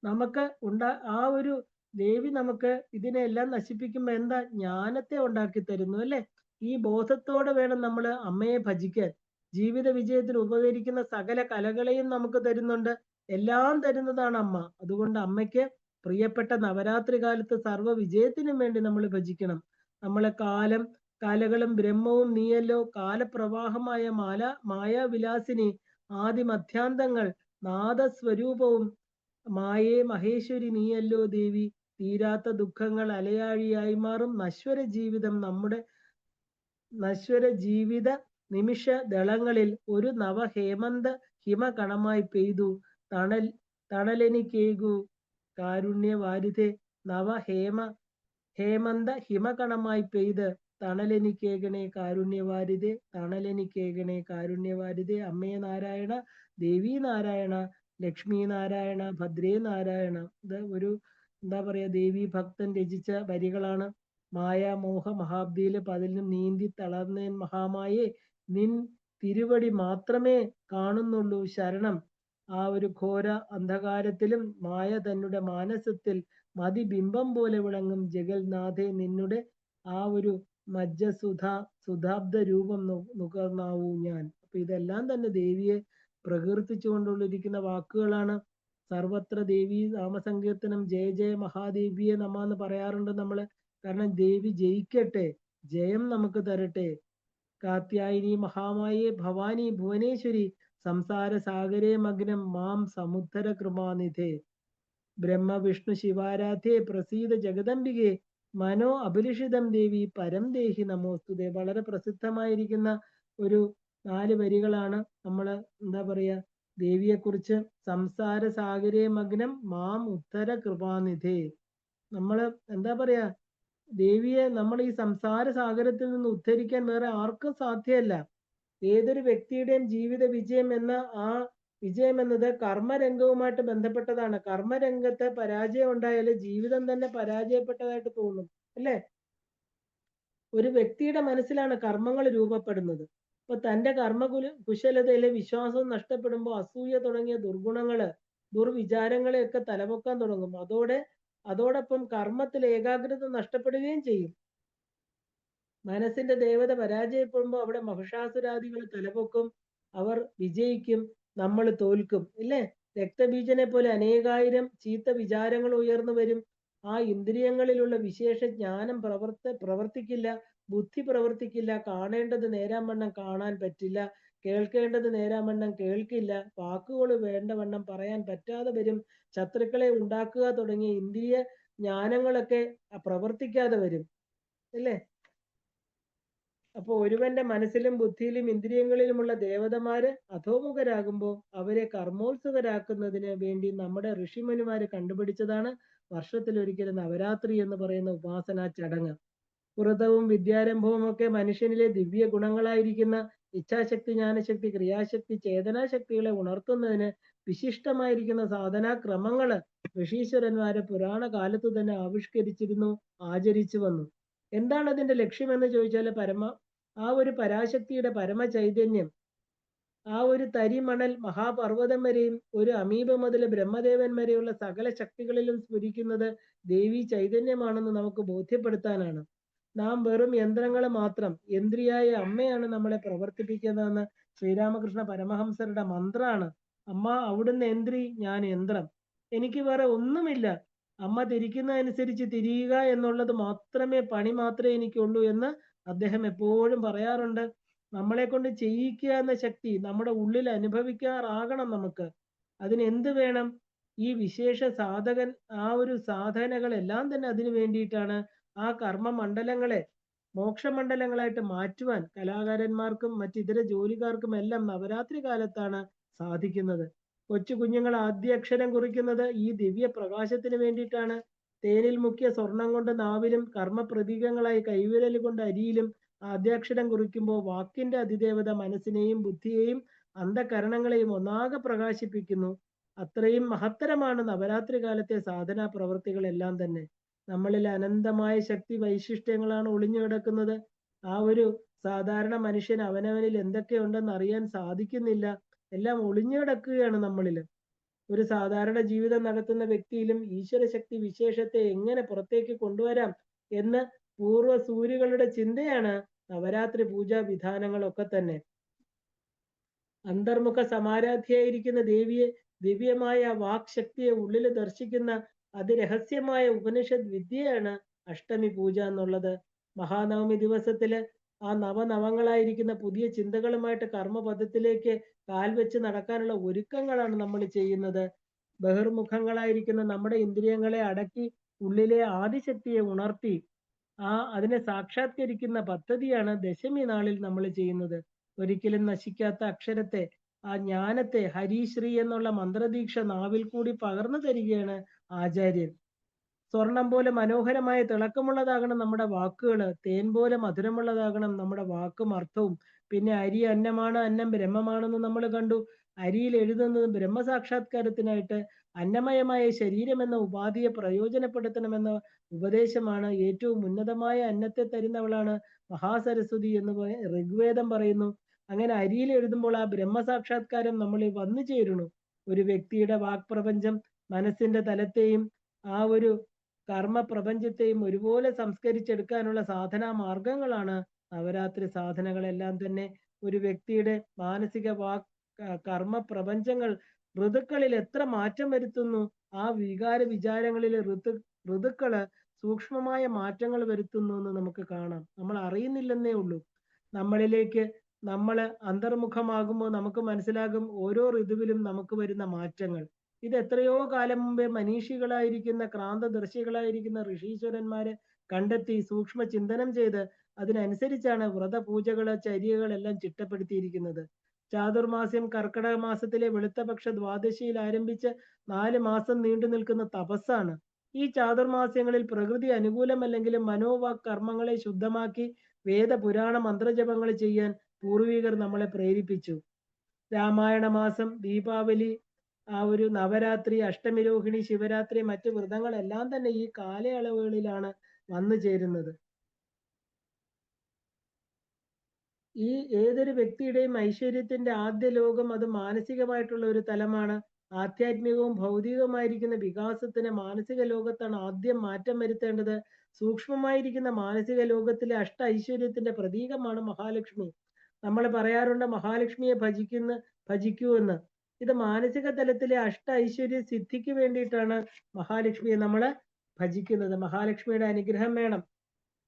നമുക്ക് ആ ഒരു ദേവി നമുക്ക് ഇതിനെല്ലാം നശിപ്പിക്കുമ്പോ എന്താ ജ്ഞാനത്തെ ഉണ്ടാക്കി തരുന്നു അല്ലെ. ഈ ബോധത്തോടെ വേണം നമ്മൾ അമ്മയെ ഭജിക്കാൻ. ജീവിത വിജയത്തിന് ഉപകരിക്കുന്ന സകല കലകളെയും നമുക്ക് തരുന്നുണ്ട്. എല്ലാം തരുന്നതാണ് അമ്മ. അതുകൊണ്ട് അമ്മയ്ക്ക് പ്രിയപ്പെട്ട നവരാത്രി കാലത്ത് സർവ്വ വിജയത്തിനും വേണ്ടി നമ്മൾ ഭജിക്കണം. നമ്മളെ കലകളും ബ്രഹ്മവും നീയല്ലോ, കാലപ്രവാഹമായ മായാവിലാസിനി, ആദിമധ്യാന്തങ്ങൾ, നാദസ്വരൂപവും മായേ മഹേശ്വരി നീയല്ലോ ദേവി. തീരാത്ത ദുഃഖങ്ങൾ അലയാഴിയായി മാറും നശ്വര ജീവിത നിമിഷ ദളങ്ങളിൽ ഒരു നവഹേമന്ത ഹിമകണമായി പെയ്തു തണലെനിക്കേകു കാരുണ്യവാരിധേ. ഹേമന്ത ഹിമകണമായി പെയ്ത് തണലെനിക്കേകണേ കാരുണ്യവാരിധേ. തണലെനിക്കേകണേ കാരുണ്യവാരിധേ. അമ്മേ നാരായണ, ദേവി നാരായണ, ലക്ഷ്മി നാരായണ, ഭദ്രേ നാരായണ. ഇത് ഒരു എന്താ പറയാ ദേവി ഭക്തൻ രചിച്ച വരികളാണ്. മായാമോഹ മഹാബ്ദിയില് പതിലും നീന്തി തളർന്നേൻ മഹാമായേ, നിൻ തിരുവടി മാത്രമേ കാണുന്നുള്ളൂ ശരണം. ആ ഒരു ഘോര അന്ധകാരത്തിലും മായ തന്നെ മാനസത്തിൽ മതിബിംബം പോലെ വിളങ്ങും ജഗൽനാഥേ, നിന്നുടെ ആ ഒരു മജ്ജസുധ സുധാബ്ദ രൂപം നുകർന്നാവൂ ഞാൻ. അപ്പൊ ഇതെല്ലാം തന്നെ ദേവിയെ പ്രകീർത്തിച്ചുകൊണ്ടുള്ളിരിക്കുന്ന വാക്കുകളാണ്. സർവത്ര ദേവി നാമസങ്കീർത്തനം, ജയ ജയ മഹാദേവിയെ നമ എന്ന് പറയാറുണ്ട് നമ്മള്. കാരണം ദേവി ജയിക്കട്ടെ, ജയം നമുക്ക് തരട്ടെ. കാത്യായനി മഹാമായേ ഭവാനി ഭുവനേശ്വരി സംസാര സാഗരേ മഗ്നം മാം സമുദ്ധര കൃപാനിധേ. ബ്രഹ്മ വിഷ്ണു ശിവാരാധ്യേ പ്രസീത ജഗദംബികെ മനോ അഭിലിഷിതം ദേവി പരം ദേഹി നമോസ്തുതേ. വളരെ പ്രസിദ്ധമായിരിക്കുന്ന ഒരു 4 വരികളാണ്. നമ്മള് എന്താ പറയാ, ദേവിയെക്കുറിച്ച് സംസാര സാഗരേ മഗ്നം മാം ഉത്തര കൃപാനിധേ. നമ്മള് എന്താ പറയാ, ദേവിയെ നമ്മൾ ഈ സംസാര സാഗരത്തിൽ നിന്ന് ഉദ്ധരിക്കാൻ വേറെ ആർക്കും സാധ്യമല്ല. ഏതൊരു വ്യക്തിയുടെയും ജീവിത വിജയം വിജയം എന്നത് കർമ്മരംഗവുമായിട്ട് ബന്ധപ്പെട്ടതാണ്. കർമ്മരംഗത്ത് പരാജയം ഉണ്ടായാൽ ജീവിതം തന്നെ പരാജയപ്പെട്ടതായിട്ട് തോന്നും, അല്ലേ? ഒരു വ്യക്തിയുടെ മനസ്സിലാണ് കർമ്മങ്ങൾ രൂപപ്പെടുന്നത്. അപ്പൊ തന്റെ കുശലതയിലെ വിശ്വാസം നഷ്ടപ്പെടുമ്പോൾ അസൂയ തുടങ്ങിയ ദുർവിചാരങ്ങളെയൊക്കെ തലപൊക്കാൻ തുടങ്ങും. അതോടൊപ്പം കർമ്മത്തിൽ ഏകാഗ്രത നഷ്ടപ്പെടുകയും ചെയ്യും. മനസ്സിന്റെ ദേവത പരാജയപ്പെടുമ്പോൾ അവിടെ മഹിഷാസുരാദികൾ തലപൊക്കും, അവർ വിജയിക്കും, നമ്മൾ തോൽക്കും, ഇല്ലേ? രക്തബീജനെ പോലെ അനേകായിരം ചീത്ത വിചാരങ്ങൾ ഉയർന്നു വരും. ആ ഇന്ദ്രിയങ്ങളിലുള്ള വിശേഷ ജ്ഞാനം പ്രവർത്തിക്കില്ല, ബുദ്ധി പ്രവർത്തിക്കില്ല, കാണേണ്ടത് നേരാവണ്ണം കാണാൻ പറ്റില്ല, കേൾക്കേണ്ടത് നേരാവണ്ണം കേൾക്കില്ല, വാക്കുകൾ വേണ്ടവണ്ണം പറയാൻ പറ്റാതെ വരും, ശത്രുക്കളെ ഉണ്ടാക്കുക തുടങ്ങിയ ഇന്ദ്രിയ ജ്ഞാനങ്ങളൊക്കെ പ്രവർത്തിക്കാതെ വരും, അല്ലേ? അപ്പൊ ഒരുവന്റെ മനസ്സിലും ബുദ്ധിയിലും ഇന്ദ്രിയങ്ങളിലുമുള്ള ദേവതമാര് അധോമുഖരാകുമ്പോൾ അവരെ കർമ്മോത്സുകരാക്കുന്നതിന് വേണ്ടി നമ്മുടെ ഋഷിമുനിമാര് കണ്ടുപിടിച്ചതാണ് വർഷത്തിലൊരിക്കലും നവരാത്രി എന്ന് പറയുന്ന ഉപാസനാ ചടങ്ങ്. വ്രതവും വിദ്യാരംഭവും ഒക്കെ മനുഷ്യനിലെ ദിവ്യ ഗുണങ്ങളായിരിക്കുന്ന ഇച്ഛാശക്തി, ജ്ഞാനശക്തി, ക്രിയാശക്തി, ചേതനാശക്തികളെ ഉണർത്തുന്നതിന് വിശിഷ്ടമായിരിക്കുന്ന സാധനാക്രമങ്ങള് ഋഷീശ്വരന്മാര് പുരാണ കാലത്ത് തന്നെ ആവിഷ്കരിച്ചിരുന്നു, ആചരിച്ചു വന്നു. എന്താണ് അതിന്റെ ലക്ഷ്യമെന്ന് ചോദിച്ചാൽ ആ ഒരു പരാശക്തിയുടെ പരമചൈതന്യം, ആ ഒരു തരിമണൽ മഹാപർവ്വതം വരെയും ഒരു അമീബ മുതൽ ബ്രഹ്മദേവൻ വരെയുള്ള സകല ശക്തികളിലും സ്ഫുരിക്കുന്നത് ദേവി ചൈതന്യമാണെന്ന് നമുക്ക് ബോധ്യപ്പെടുത്താനാണ്. നാം വെറും യന്ത്രങ്ങൾ മാത്രം, യന്ത്രിയായ അമ്മയാണ് നമ്മളെ പ്രവർത്തിപ്പിക്കുന്നതെന്ന് ശ്രീരാമകൃഷ്ണ പരമഹംസരുടെ മന്ത്രാണ്. അമ്മ അവിടുന്ന് യന്ത്രി, ഞാൻ യന്ത്രം, എനിക്ക് വേറെ ഒന്നുമില്ല, അമ്മ തിരിക്കുന്നതനുസരിച്ച് തിരിയുക എന്നുള്ളത് പണി മാത്രമേ എനിക്കുള്ളൂ എന്ന് അദ്ദേഹം എപ്പോഴും പറയാറുണ്ട്. നമ്മളെ കൊണ്ട് ചെയ്യിക്കുക എന്ന ശക്തി നമ്മുടെ ഉള്ളിൽ അനുഭവിക്കാറാകണം നമുക്ക്. അതിന് എന്ത് വേണം? ഈ വിശേഷ ആ ഒരു സാധനകളെല്ലാം തന്നെ അതിനു വേണ്ടിയിട്ടാണ്. ആ കർമ്മമണ്ഡലങ്ങളെ മോക്ഷമണ്ഡലങ്ങളായിട്ട് മാറ്റുവാൻ കലാകാരന്മാർക്കും മറ്റിതര ജോലിക്കാർക്കും എല്ലാം നവരാത്രി കാലത്താണ് സാധിക്കുന്നത്. കൊച്ചു കുഞ്ഞുങ്ങൾ ആദ്യാക്ഷരം കുറിക്കുന്നത് ഈ ദിവ്യ പ്രകാശത്തിന് വേണ്ടിയിട്ടാണ്. തേനിൽ മുക്കിയ സ്വർണം കൊണ്ട് നാവിലും കർമ്മ പ്രതീകങ്ങളായി കൈവിരൽ കൊണ്ട് അരിയിലും ആദ്യാക്ഷരം കുറിക്കുമ്പോൾ വാക്കിന്റെ അതിദേവത മനസ്സിനെയും ബുദ്ധിയെയും അന്ധകരണങ്ങളെയും ഒന്നാകെ പ്രകാശിപ്പിക്കുന്നു. അത്രയും മഹത്തരമാണ് നവരാത്രി കാലത്തെ സാധനാ പ്രവൃത്തികളെല്ലാം തന്നെ. നമ്മളിൽ അനന്തമായ ശക്തി വൈശിഷ്ട്യങ്ങളാണ് ഒളിഞ്ഞു കിടക്കുന്നത്. ആ ഒരു സാധാരണ മനുഷ്യൻ അവനവനിൽ എന്തൊക്കെയുണ്ടെന്ന് അറിയാൻ സാധിക്കുന്നില്ല. എല്ലാം ഒളിഞ്ഞു കിടക്കുകയാണ് നമ്മളിൽ. ഒരു സാധാരണ ജീവിതം നടത്തുന്ന വ്യക്തിയിലും ഈശ്വര ശക്തി വിശേഷത്തെ എങ്ങനെ പുറത്തേക്ക് കൊണ്ടുവരാം എന്ന് പൂർവ്വസൂരികളുടെ ചിന്തയാണ് നവരാത്രി പൂജാ വിധാനങ്ങളൊക്കെ തന്നെ. അന്തർമുഖ സമാരാധ്യായിരിക്കുന്ന ദേവിയെ, ദിവ്യമായ വാക് ശക്തിയെ ഉള്ളിൽ ദർശിക്കുന്ന അതിരഹസ്യമായ ഉപനിഷത് വിദ്യയാണ് അഷ്ടമി പൂജ എന്നുള്ളത്. മഹാനവമി ദിവസത്തില് ആ നവനവങ്ങളായിരിക്കുന്ന പുതിയ ചിന്തകളുമായിട്ട് കർമ്മപദത്തിലേക്ക് കാൽ വെച്ച് നടക്കാനുള്ള ഒരുക്കങ്ങളാണ് നമ്മൾ ചെയ്യുന്നത്. ബഹിർമുഖങ്ങളായിരിക്കുന്ന നമ്മുടെ ഇന്ദ്രിയങ്ങളെ അടക്കി ഉള്ളിലെ ആദിശക്തിയെ ഉണർത്തി അതിനെ സാക്ഷാത്കരിക്കുന്ന പദ്ധതിയാണ് ദശമി നാളിൽ നമ്മൾ ചെയ്യുന്നത്. ഒരിക്കലും നശിക്കാത്ത അക്ഷരത്തെ, ആ ജ്ഞാനത്തെ ഹരിശ്രീ എന്നുള്ള മന്ത്രദീക്ഷ നാവിൽ കൂടി പകർന്നു തരികയാണ് ആചാര്യൻ. സ്വർണം പോലെ മനോഹരമായ തിളക്കമുള്ളതാകണം നമ്മുടെ വാക്കുകൾ, തേൻ പോലെ മധുരമുള്ളതാകണം നമ്മുടെ വാക്കും അർത്ഥവും. പിന്നെ അരി അന്നമാണ്, അന്നം ബ്രഹ്മമാണെന്ന് നമ്മൾ കണ്ടു. അരിയിൽ എഴുതുന്നത് ബ്രഹ്മസാക്ഷാത്കാരത്തിനായിട്ട് അന്നമയമായ ശരീരം എന്ന ഉപാധിയെ പ്രയോജനപ്പെടുത്തണമെന്ന ഉപദേശമാണ്. ഏറ്റവും ഉന്നതമായ അന്നത്തെ തരുന്നവളാണ് മഹാസരസ്വതി എന്ന് ഋഗ്വേദം പറയുന്നു. അങ്ങനെ അരിയിൽ എഴുതുമ്പോൾ ആ ബ്രഹ്മസാക്ഷാത്കാരം നമ്മളിൽ വന്നു ചേരുന്നു. ഒരു വ്യക്തിയുടെ വാക്പ്രപഞ്ചം മനസ്സിന്റെ തലത്തെയും ആ ഒരു കർമ്മ പ്രപഞ്ചത്തെയും ഒരുപോലെ സംസ്കരിച്ചെടുക്കാനുള്ള സാധനാ മാർഗങ്ങളാണ് നവരാത്രി സാധനകളെല്ലാം തന്നെ ഒരു വ്യക്തിയുടെ മാനസിക കർമ്മ പ്രപഞ്ചങ്ങൾ ഋതുക്കളിൽ എത്ര മാറ്റം വരുത്തുന്നു. ആ വികാര വിചാരങ്ങളിൽ ഋതുക്കള് സൂക്ഷ്മമായ മാറ്റങ്ങൾ വരുത്തുന്നു എന്ന് നമുക്ക് കാണാം. നമ്മൾ അറിയുന്നില്ലെന്നേ ഉള്ളൂ. നമ്മളിലേക്ക് നമ്മൾ അന്തർമുഖമാകുമ്പോൾ നമുക്ക് മനസ്സിലാകും ഓരോ ഋതുവിലും നമുക്ക് വരുന്ന മാറ്റങ്ങൾ. ഇത് എത്രയോ കാലം മുമ്പേ മനീഷികളായിരിക്കുന്ന ക്രാന്തദർശികളായിരിക്കുന്ന ഋഷീശ്വരന്മാര് കണ്ടെത്തി സൂക്ഷ്മ ചിന്തനം ചെയ്ത് അതിനനുസരിച്ചാണ് വ്രതപൂജകള് ചര്യകളെല്ലാം ചിട്ടപ്പെടുത്തിയിരിക്കുന്നത്. ചാതുർമാസ്യം കർക്കിടക മാസത്തിലെ വെളുത്തപക്ഷ ദ്വാദശിയിൽ ആരംഭിച്ച് 4 മാസം നീണ്ടു നിൽക്കുന്ന തപസ്സാണ്. ഈ ചാതുർമാസ്യങ്ങളിൽ പ്രകൃതി അനുകൂലമല്ലെങ്കിലും മനോവാക് കർമ്മങ്ങളെ ശുദ്ധമാക്കി വേദ പുരാണ മന്ത്രജപങ്ങൾ ചെയ്യാൻ പൂർവികർ നമ്മളെ പ്രേരിപ്പിച്ചു. രാമായണ മാസം, ദീപാവലി, ആ ഒരു നവരാത്രി, അഷ്ടമിരോഹിണി, ശിവരാത്രി, മറ്റ് വ്രതങ്ങളെല്ലാം തന്നെ ഈ കാലയളവുകളിലാണ് വന്നു ചേരുന്നത്. ഈ ഏതൊരു വ്യക്തിയുടെയും ഐശ്വര്യത്തിന്റെ ആദ്യ ലോകം അത് മാനസികമായിട്ടുള്ള ഒരു തലമാണ്. ആധ്യാത്മികവും ഭൗതികവുമായിരിക്കുന്ന വികാസത്തിന് മാനസിക ലോകത്താണ് ആദ്യം മാറ്റം വരുത്തേണ്ടത്. സൂക്ഷ്മമായിരിക്കുന്ന മാനസിക ലോകത്തിലെ അഷ്ട ഐശ്വര്യത്തിന്റെ പ്രതീകമാണ് മഹാലക്ഷ്മി. നമ്മൾ പറയാറുണ്ട് മഹാലക്ഷ്മിയെ ഭജിക്കൂ എന്ന്. ഇത് മാനസിക തലത്തിലെ അഷ്ട ഐശ്വര്യ സിദ്ധിക്ക് വേണ്ടിയിട്ടാണ് മഹാലക്ഷ്മിയെ നമ്മൾ ഭജിക്കുന്നത്. മഹാലക്ഷ്മിയുടെ അനുഗ്രഹം വേണം.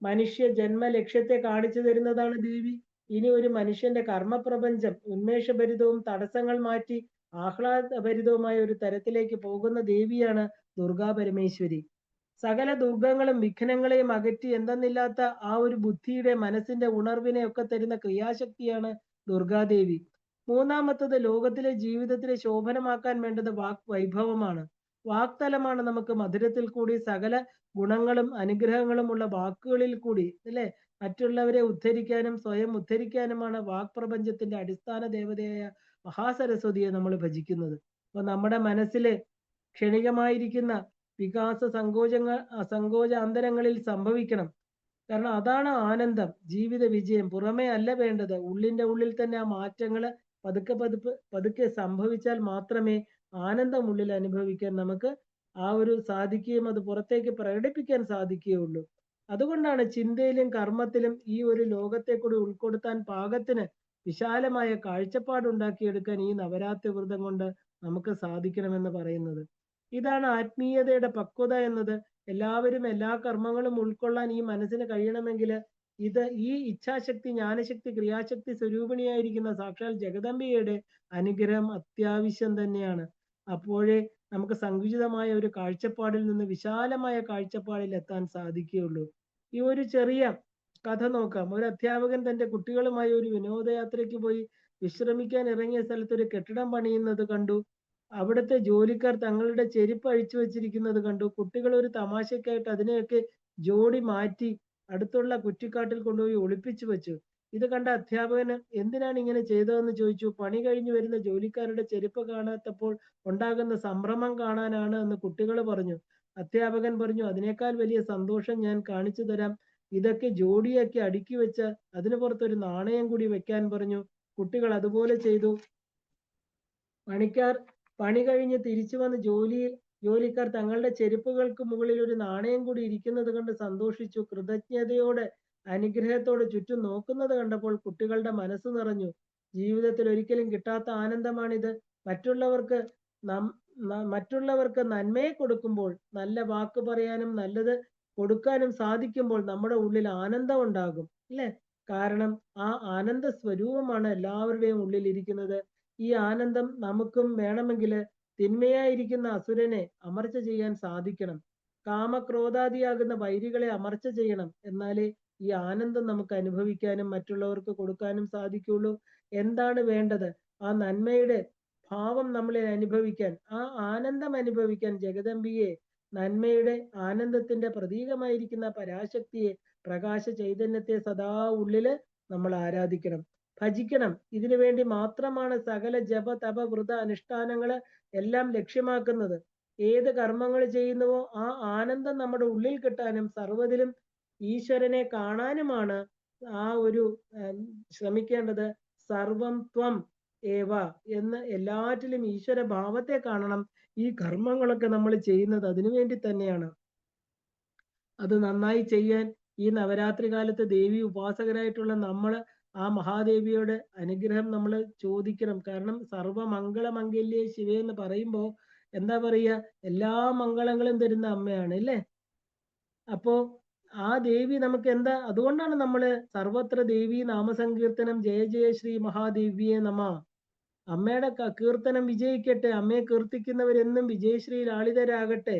മനുഷ്യ ജന്മ ലക്ഷ്യത്തെ കാണിച്ചു തരുന്നതാണ് ദേവി. ഇനി ഒരു മനുഷ്യന്റെ കർമ്മപ്രപഞ്ചം ഉന്മേഷഭരിതവും തടസ്സങ്ങൾ മാറ്റി ആഹ്ലാദഭരിതവുമായ ഒരു തരത്തിലേക്ക് പോകുന്ന ദേവിയാണ് ദുർഗാ പരമേശ്വരി. സകല ദുർഗങ്ങളും വിഘ്നങ്ങളെയും അകറ്റി എന്തെന്നില്ലാത്ത ആ ഒരു ബുദ്ധിയുടെ മനസ്സിന്റെ ഉണർവിനെ ഒക്കെ തരുന്ന ക്രിയാശക്തിയാണ് ദുർഗാദേവി. മൂന്നാമത്തത് ലോകത്തിലെ ജീവിതത്തിലെ ശോഭനമാക്കാൻ വേണ്ടത് വാക് വൈഭവമാണ്. വാക്തലമാണ് നമുക്ക് മധുരത്തിൽ കൂടി സകല ഗുണങ്ങളും അനുഗ്രഹങ്ങളും ഉള്ള വാക്കുകളിൽ കൂടി അല്ലെ മറ്റുള്ളവരെ ഉദ്ധരിക്കാനും സ്വയം ഉദ്ധരിക്കാനുമാണ് വാക്പ്രപഞ്ചത്തിന്റെ അടിസ്ഥാന ദേവതയായ മഹാസരസ്വതിയെ നമ്മൾ ഭജിക്കുന്നത്. അപ്പൊ നമ്മുടെ മനസ്സിലെ ക്ഷണികമായിരിക്കുന്ന വികാസ സങ്കോചാന്തരങ്ങളിൽ സംഭവിക്കണം. കാരണം അതാണ് ആനന്ദം, ജീവിത വിജയം. പുറമേ അല്ല വേണ്ടത്, ഉള്ളിന്റെ ഉള്ളിൽ തന്നെ ആ മാറ്റങ്ങൾ പതുക്കെ സംഭവിച്ചാൽ മാത്രമേ ആനന്ദം ഉള്ളിൽ അനുഭവിക്കാൻ നമുക്ക് ആ ഒരു സാധിക്കുകയും അത് പുറത്തേക്ക് പ്രകടിപ്പിക്കാൻ സാധിക്കുകയുള്ളൂ. അതുകൊണ്ടാണ് ചിന്തയിലും കർമ്മത്തിലും ഈ ഒരു ലോകത്തെ കൂടി ഉൾക്കൊടുത്താൻ പാകത്തിന് വിശാലമായ കാഴ്ചപ്പാടുണ്ടാക്കിയെടുക്കാൻ ഈ നവരാത്രി വ്രതം കൊണ്ട് നമുക്ക് സാധിക്കണമെന്ന് പറയുന്നത്. ഇതാണ് ആത്മീയതയുടെ പക്വത എന്നത്. എല്ലാവരും എല്ലാ കർമ്മങ്ങളും ഉൾക്കൊള്ളാൻ ഈ മനസ്സിന് കഴിയണമെങ്കിൽ ഈ ഇച്ഛാശക്തി, ജ്ഞാനശക്തി, ക്രിയാശക്തി സ്വരൂപിണിയായിരിക്കുന്ന സാക്ഷാൽ ജഗദംബികയുടെ അനുഗ്രഹം അത്യാവശ്യം തന്നെയാണ്. അപ്പോഴേ നമുക്ക് സങ്കുചിതമായ ഒരു കാഴ്ചപ്പാടിൽ നിന്ന് വിശാലമായ കാഴ്ചപ്പാടിൽ എത്താൻ സാധിക്കുകയുള്ളൂ. ഈ ഒരു ചെറിയ കഥ നോക്കാം. ഒരു അധ്യാപകൻ തന്റെ കുട്ടികളുമായി ഒരു വിനോദയാത്രയ്ക്ക് പോയി വിശ്രമിക്കാൻ ഇറങ്ങിയ സ്ഥലത്ത് ഒരു കെട്ടിടം പണിയുന്നത് കണ്ടു. അവിടുത്തെ ജോലിക്കാർ തങ്ങളുടെ ചെരുപ്പ് അഴിച്ചു വെച്ചിരിക്കുന്നത് കണ്ടു. കുട്ടികൾ ഒരു തമാശക്കായിട്ട് അതിനെയൊക്കെ ജോഡി മാറ്റി അടുത്തുള്ള കുറ്റിക്കാട്ടിൽ കൊണ്ടുപോയി ഒളിപ്പിച്ചു വെച്ചു. ഇത് കണ്ട അധ്യാപകന് എന്തിനാണ് ഇങ്ങനെ ചെയ്തതെന്ന് ചോദിച്ചു. പണി കഴിഞ്ഞു വരുന്ന ജോലിക്കാരുടെ ചെരുപ്പ് കാണാത്തപ്പോൾ ഉണ്ടാകുന്ന സംഭ്രമം കാണാനാണ് എന്ന് കുട്ടികൾ പറഞ്ഞു. അധ്യാപകൻ പറഞ്ഞു, അതിനേക്കാൾ വലിയ സന്തോഷം ഞാൻ കാണിച്ചു തരാം. ഇതൊക്കെ ജോഡിയാക്കി അടുക്കി വെച്ച് അതിന് പുറത്തൊരു നാണയം കൂടി വെക്കാൻ പറഞ്ഞു. കുട്ടികൾ അതുപോലെ ചെയ്തു. പണി കഴിഞ്ഞ് തിരിച്ചു വന്ന് ജോലിക്കാർ തങ്ങളുടെ ചെരുപ്പുകൾക്ക് മുകളിൽ ഒരു നാണയം കൂടി ഇരിക്കുന്നത് കണ്ട് സന്തോഷിച്ചു. കൃതജ്ഞതയോടെ അനുഗ്രഹത്തോടെ ചുറ്റും നോക്കുന്നത് കണ്ടപ്പോൾ കുട്ടികളുടെ മനസ്സ് നിറഞ്ഞു. ജീവിതത്തിൽ ഒരിക്കലും കിട്ടാത്ത ആനന്ദമാണിത്. മറ്റുള്ളവർക്ക് നന്മയെ കൊടുക്കുമ്പോൾ, നല്ല വാക്ക് പറയാനും നല്ലത് കൊടുക്കാനും സാധിക്കുമ്പോൾ നമ്മുടെ ഉള്ളിൽ ആനന്ദം ഉണ്ടാകും അല്ലെ? കാരണം ആ ആനന്ദ സ്വരൂപമാണ് എല്ലാവരുടെയും ഉള്ളിൽ ഇരിക്കുന്നത്. ഈ ആനന്ദം നമുക്കും വേണമെങ്കിൽ തിന്മയായിരിക്കുന്ന അസുരനെ അമർച്ച ചെയ്യാൻ സാധിക്കണം. കാമക്രോധാദിയാകുന്ന വൈരികളെ അമർച്ച ചെയ്യണം. എന്നാലേ ഈ ആനന്ദം നമുക്ക് അനുഭവിക്കാനും മറ്റുള്ളവർക്ക് കൊടുക്കാനും സാധിക്കുള്ളൂ. എന്താണ് വേണ്ടത്? ആ നന്മയുടെ ഭാവം നമ്മളിൽ അനുഭവിക്കാൻ, ആ ആനന്ദം അനുഭവിക്കാൻ ജഗദംബിയെ, നന്മയുടെ ആനന്ദത്തിന്റെ പ്രതീകമായിരിക്കുന്ന പരാശക്തിയെ, പ്രകാശ ചൈതന്യത്തെ സദാ ഉള്ളില് നമ്മൾ ആരാധിക്കണം, ഭജിക്കണം. ഇതിനു വേണ്ടി മാത്രമാണ് സകല ജപ തപ വ്രത അനുഷ്ഠാനങ്ങള് എല്ലാം ലക്ഷ്യമാക്കുന്നത്. ഏത് കർമ്മങ്ങൾ ചെയ്യുന്നുവോ ആ ആനന്ദം നമ്മുടെ ഉള്ളിൽ കിട്ടാനും സർവ്വതിലും ഈശ്വരനെ കാണാനുമാണ് ആ ഒരു ശ്രമിക്കേണ്ടത്. സർവം ത്വം ഏവ എന്ന് എല്ലാറ്റിലും ഈശ്വര ഭാവത്തെ കാണണം. ഈ കർമ്മങ്ങളൊക്കെ നമ്മൾ ചെയ്യുന്നത് അതിനു വേണ്ടി തന്നെയാണ്. അത് നന്നായി ചെയ്യാൻ ഈ നവരാത്രി കാലത്ത് ദേവി ഉപാസകരായിട്ടുള്ള നമ്മൾ ആ മഹാദേവിയുടെ അനുഗ്രഹം നമ്മൾ ചോദിക്കണം. കാരണം സർവമംഗളമംഗല്യേ ശിവേ എന്ന് പറയുമ്പോൾ എന്താ പറയുക, എല്ലാ മംഗളങ്ങളും തരുന്ന അമ്മയാണ് അല്ലേ. അപ്പോ ആ ദേവി നമുക്ക് എന്താ, അതുകൊണ്ടാണ് നമ്മൾ സർവത്ര ദേവി നാമസങ്കീർത്തനം ജയ ജയ ശ്രീ മഹാദേവിയെ നമ. അമ്മയുടെ കീർത്തനം വിജയിക്കട്ടെ, അമ്മയെ കീർത്തിക്കുന്നവരെന്നും വിജയശ്രീ ലാളിതരാകട്ടെ.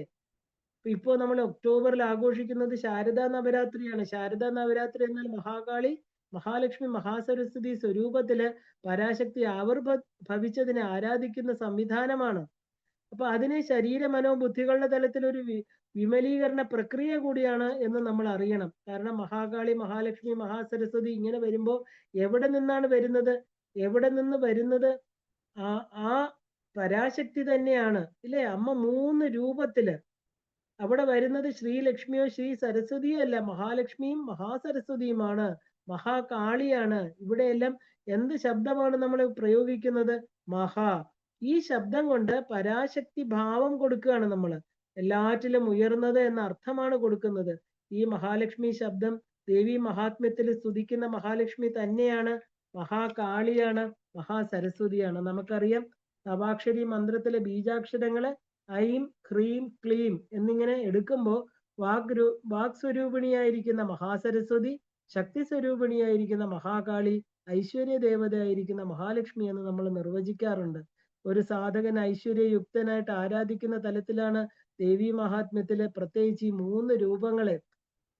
ഇപ്പോ നമ്മൾ ഒക്ടോബറിൽ ആഘോഷിക്കുന്നത് ശാരദാ നവരാത്രിയാണ്. ശാരദാ നവരാത്രി എന്നാൽ മഹാകാളി, മഹാലക്ഷ്മി, മഹാസരസ്വതി സ്വരൂപത്തില് പരാശക്തി ഭവിച്ചതിനെ ആരാധിക്കുന്ന സംവിധാനമാണ്. അപ്പൊ അതിന് ശരീര മനോബുദ്ധികളുടെ തലത്തിൽ ഒരു വിമലീകരണ പ്രക്രിയ കൂടിയാണ് എന്ന് നമ്മൾ അറിയണം. കാരണം മഹാകാളി, മഹാലക്ഷ്മി, മഹാസരസ്വതി ഇങ്ങനെ വരുമ്പോൾ എവിടെ നിന്നാണ് വരുന്നത്? എവിടെ നിന്ന് വരുന്നത്? ആ പരാശക്തി തന്നെയാണ് ഇല്ലേ. അമ്മ 3 രൂപത്തില് അവിടെ വരുന്നത് ശ്രീലക്ഷ്മിയോ ശ്രീ സരസ്വതിയോ അല്ല, മഹാലക്ഷ്മിയും മഹാസരസ്വതിയുമാണ്, മഹാകാളിയാണ്. ഇവിടെയെല്ലാം എന്ത് ശബ്ദമാണ് നമ്മൾ പ്രയോഗിക്കുന്നത്? മഹാ. ഈ ശബ്ദം കൊണ്ട് പരാശക്തി ഭാവം കൊടുക്കുകയാണ് നമ്മൾ. എല്ലാറ്റിലും ഉയർന്നത് എന്ന അർത്ഥമാണ് കൊടുക്കുന്നത്. ഈ മഹാലക്ഷ്മി ശബ്ദം ദേവി മഹാത്മ്യത്തിൽ സ്തുതിക്കുന്ന മഹാലക്ഷ്മി തന്നെയാണ്, മഹാകാളിയാണ്, മഹാസരസ്വതിയാണ്. നമുക്കറിയാം നവാക്ഷരി മന്ത്രത്തിലെ ബീജാക്ഷരങ്ങള് ഐം, ഹ്രീം, ക്ലീം എന്നിങ്ങനെ എടുക്കുമ്പോൾ വാക് സ്വരൂപിണിയായിരിക്കുന്ന മഹാസരസ്വതി, ശക്തി സ്വരൂപിണിയായിരിക്കുന്ന മഹാകാളി, ഐശ്വര്യ ദേവതയായിരിക്കുന്ന മഹാലക്ഷ്മി എന്ന് നമ്മൾ നിർവചിക്കാറുണ്ട്. ഒരു സാധകൻ ഐശ്വര്യയുക്തനായിട്ട് ആരാധിക്കുന്ന തലത്തിലാണ് ദേവി മഹാത്മ്യത്തിലെ പ്രത്യേകിച്ച് ഈ 3 രൂപങ്ങളെ.